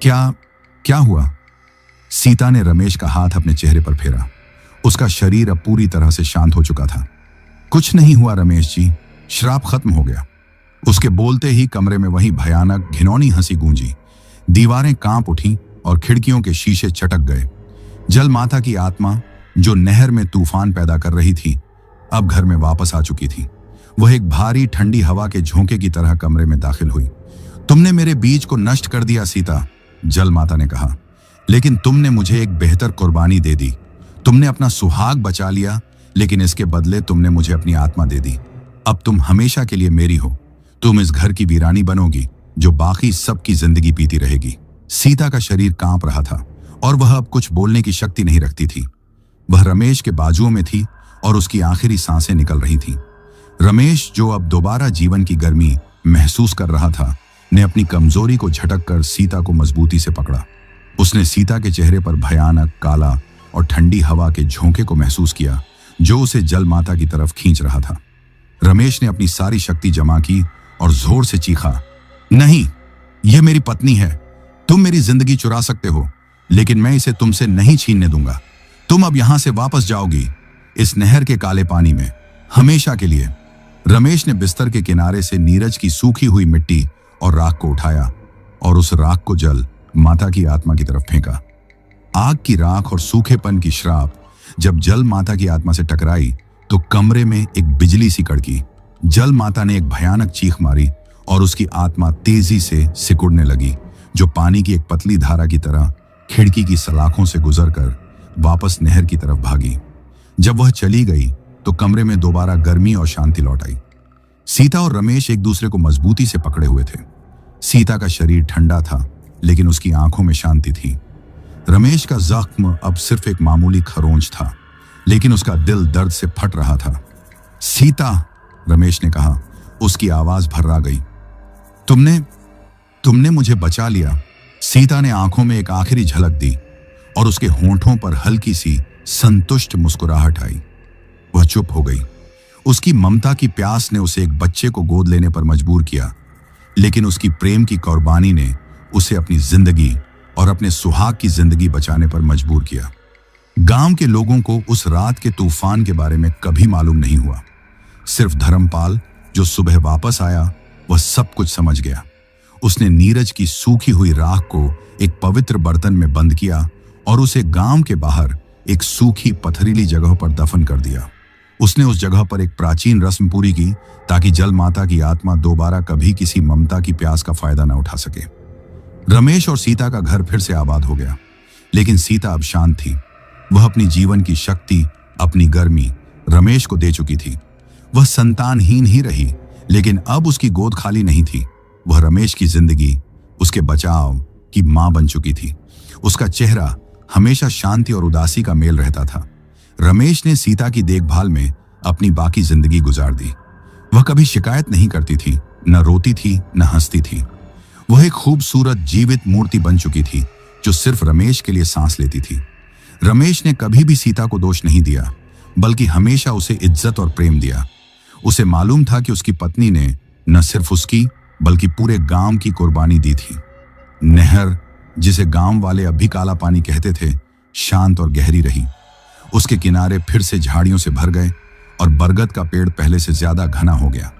क्या हुआ? सीता ने रमेश का हाथ अपने चेहरे पर फेरा। उसका शरीर अब पूरी तरह से शांत हो चुका था। कुछ नहीं हुआ रमेश जी, श्राप खत्म हो गया। उसके बोलते ही कमरे में वही भयानक घिनौनी हंसी गूंजी। दीवारें कांप उठी और खिड़कियों के शीशे चटक गए। जल माता की आत्मा, जो नहर में तूफान पैदा कर रही थी, अब घर में वापस आ चुकी थी। वह एक भारी ठंडी हवा के झोंके की तरह कमरे में दाखिल हुई। तुमने मेरे बीज को नष्ट कर दिया सीता, जल माता ने कहा, लेकिन तुमने मुझे एक बेहतर कुर्बानी दे दी। तुमने अपना सुहाग बचा लिया, लेकिन इसके बदले तुमने मुझे अपनी आत्मा दे दी। अब तुम हमेशा के लिए मेरी हो। तुम इस घर की वीरानी बनोगी, जो बाकी सबकी जिंदगी पीती रहेगी। सीता का शरीर कांप रहा था और वह अब कुछ बोलने की शक्ति नहीं रखती थी। वह रमेश के बाजुओं में थी और उसकी आखिरी सांसें निकल रही थीं। रमेश, जो अब दोबारा जीवन की गर्मी महसूस कर रहा था, ने अपनी कमजोरी को झटक कर सीता को मजबूती से पकड़ा। उसने सीता के चेहरे पर भयानक काला और ठंडी हवा के झोंके को महसूस किया, जो उसे जल माता की तरफ खींच रहा था। रमेश ने अपनी सारी शक्ति जमा की और जोर से चीखा, नहीं, यह मेरी पत्नी है। तुम मेरी जिंदगी चुरा सकते हो, लेकिन मैं इसे तुमसे नहीं छीनने दूंगा। तुम अब यहां से वापस जाओगी, इस नहर के काले पानी में, हमेशा के लिए। रमेश ने बिस्तर के किनारे से नीरज की सूखी हुई मिट्टी और राख को उठाया और उस राख को जल माता की आत्मा की तरफ फेंका। आग की राख और सूखेपन की श्राप जब जल माता की आत्मा से टकराई तो कमरे में एक बिजली सी कड़की। जल माता ने एक भयानक चीख मारी और उसकी आत्मा तेजी से सिकुड़ने लगी, जो पानी की एक पतली धारा की तरह खिड़की की सलाखों से गुजरकर वापस नहर की तरफ भागी। जब वह चली गई तो कमरे में दोबारा गर्मी और शांति लौट आई। सीता और रमेश एक दूसरे को मजबूती से पकड़े हुए थे। सीता का शरीर ठंडा था, लेकिन उसकी आंखों में शांति थी। रमेश का जख्म अब सिर्फ एक मामूली खरोंच था, लेकिन उसका दिल दर्द से फट रहा था। सीता, रमेश ने कहा, उसकी आवाज भर्रा गई। तुमने मुझे बचा लिया। सीता ने आंखों में एक आखिरी झलक दी और उसके होंठों पर हल्की सी संतुष्ट मुस्कुराहट आई। वह चुप हो गई। उसकी ममता की प्यास ने उसे एक बच्चे को गोद लेने पर मजबूर किया, लेकिन उसकी प्रेम की कुर्बानी ने उसे अपनी जिंदगी और अपने सुहाग की जिंदगी बचाने पर मजबूर किया। गांव के लोगों को उस रात के तूफान के बारे में कभी मालूम नहीं हुआ। सिर्फ धर्मपाल, जो सुबह वापस आया, वह सब कुछ समझ गया। उसने नीरज की सूखी हुई राख को एक पवित्र बर्तन में बंद किया और उसे गांव के बाहर एक सूखी पथरीली जगह पर दफन कर दिया। उसने उस जगह पर एक प्राचीन रस्म पूरी की ताकि जल माता की आत्मा दोबारा कभी किसी ममता की प्यास का फायदा न उठा सके। रमेश और सीता का घर फिर से आबाद हो गया, लेकिन सीता अब शांत थी। वह अपनी जीवन की शक्ति, अपनी गर्मी रमेश को दे चुकी थी। वह संतानहीन ही रही, लेकिन अब उसकी गोद खाली नहीं थी। वह रमेश की जिंदगी, उसके बचाव की मां बन चुकी थी। उसका चेहरा हमेशा शांति और उदासी का मेल रहता था। रमेश ने सीता की देखभाल में अपनी बाकी जिंदगी गुजार दी। वह कभी शिकायत नहीं करती थी, न रोती थी, न हंसती थी। वह एक खूबसूरत जीवित मूर्ति बन चुकी थी जो सिर्फ रमेश के लिए सांस लेती थी। रमेश ने कभी भी सीता को दोष नहीं दिया, बल्कि हमेशा उसे इज्जत और प्रेम दिया। उसे मालूम था कि उसकी पत्नी ने न सिर्फ उसकी बल्कि पूरे गांव की कुर्बानी दी थी। नहर, जिसे गांव वाले अब भी काला पानी कहते थे, शांत और गहरी रही। उसके किनारे फिर से झाड़ियों से भर गए और बरगद का पेड़ पहले से ज्यादा घना हो गया।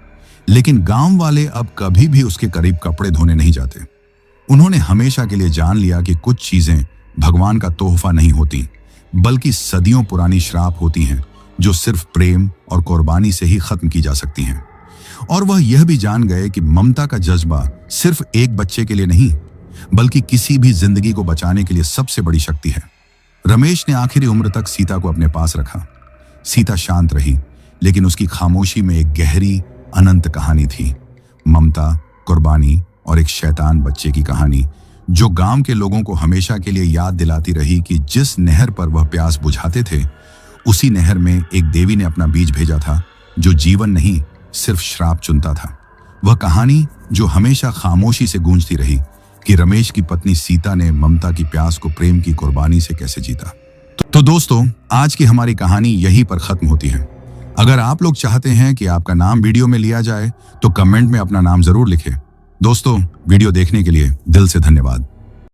लेकिन गांव वाले अब कभी भी उसके करीब कपड़े धोने नहीं जाते। उन्होंने हमेशा के लिए जान लिया कि कुछ चीजें भगवान का तोहफा नहीं होती, बल्कि सदियों पुरानी श्राप होती हैं जो सिर्फ प्रेम और कुर्बानी से ही खत्म की जा सकती हैं। और वह यह भी जान गए कि ममता का जज्बा सिर्फ एक बच्चे के लिए नहीं, बल्कि किसी भी जिंदगी को बचाने के लिए सबसे बड़ी शक्ति है। रमेश ने आखिरी उम्र तक सीता को अपने पास रखा। सीता शांत रही, लेकिन उसकी खामोशी में एक गहरी अनंत कहानी थी। ममता, कुर्बानी और एक शैतान बच्चे की कहानी, जो गांव के लोगों को हमेशा के लिए याद दिलाती रही कि जिस नहर पर वह प्यास बुझाते थे, उसी नहर में एक देवी ने अपना बीज भेजा था, जो जीवन नहीं सिर्फ श्राप चुनता था। वह कहानी जो हमेशा खामोशी से गूंजती रही कि रमेश की पत्नी सीता ने ममता की प्यास को प्रेम की कुर्बानी से कैसे जीता। तो दोस्तों, आज की हमारी कहानी यहीं पर खत्म होती है। अगर आप लोग चाहते हैं कि आपका नाम वीडियो में लिया जाए तो कमेंट में अपना नाम जरूर लिखें। दोस्तों, वीडियो देखने के लिए दिल से धन्यवाद।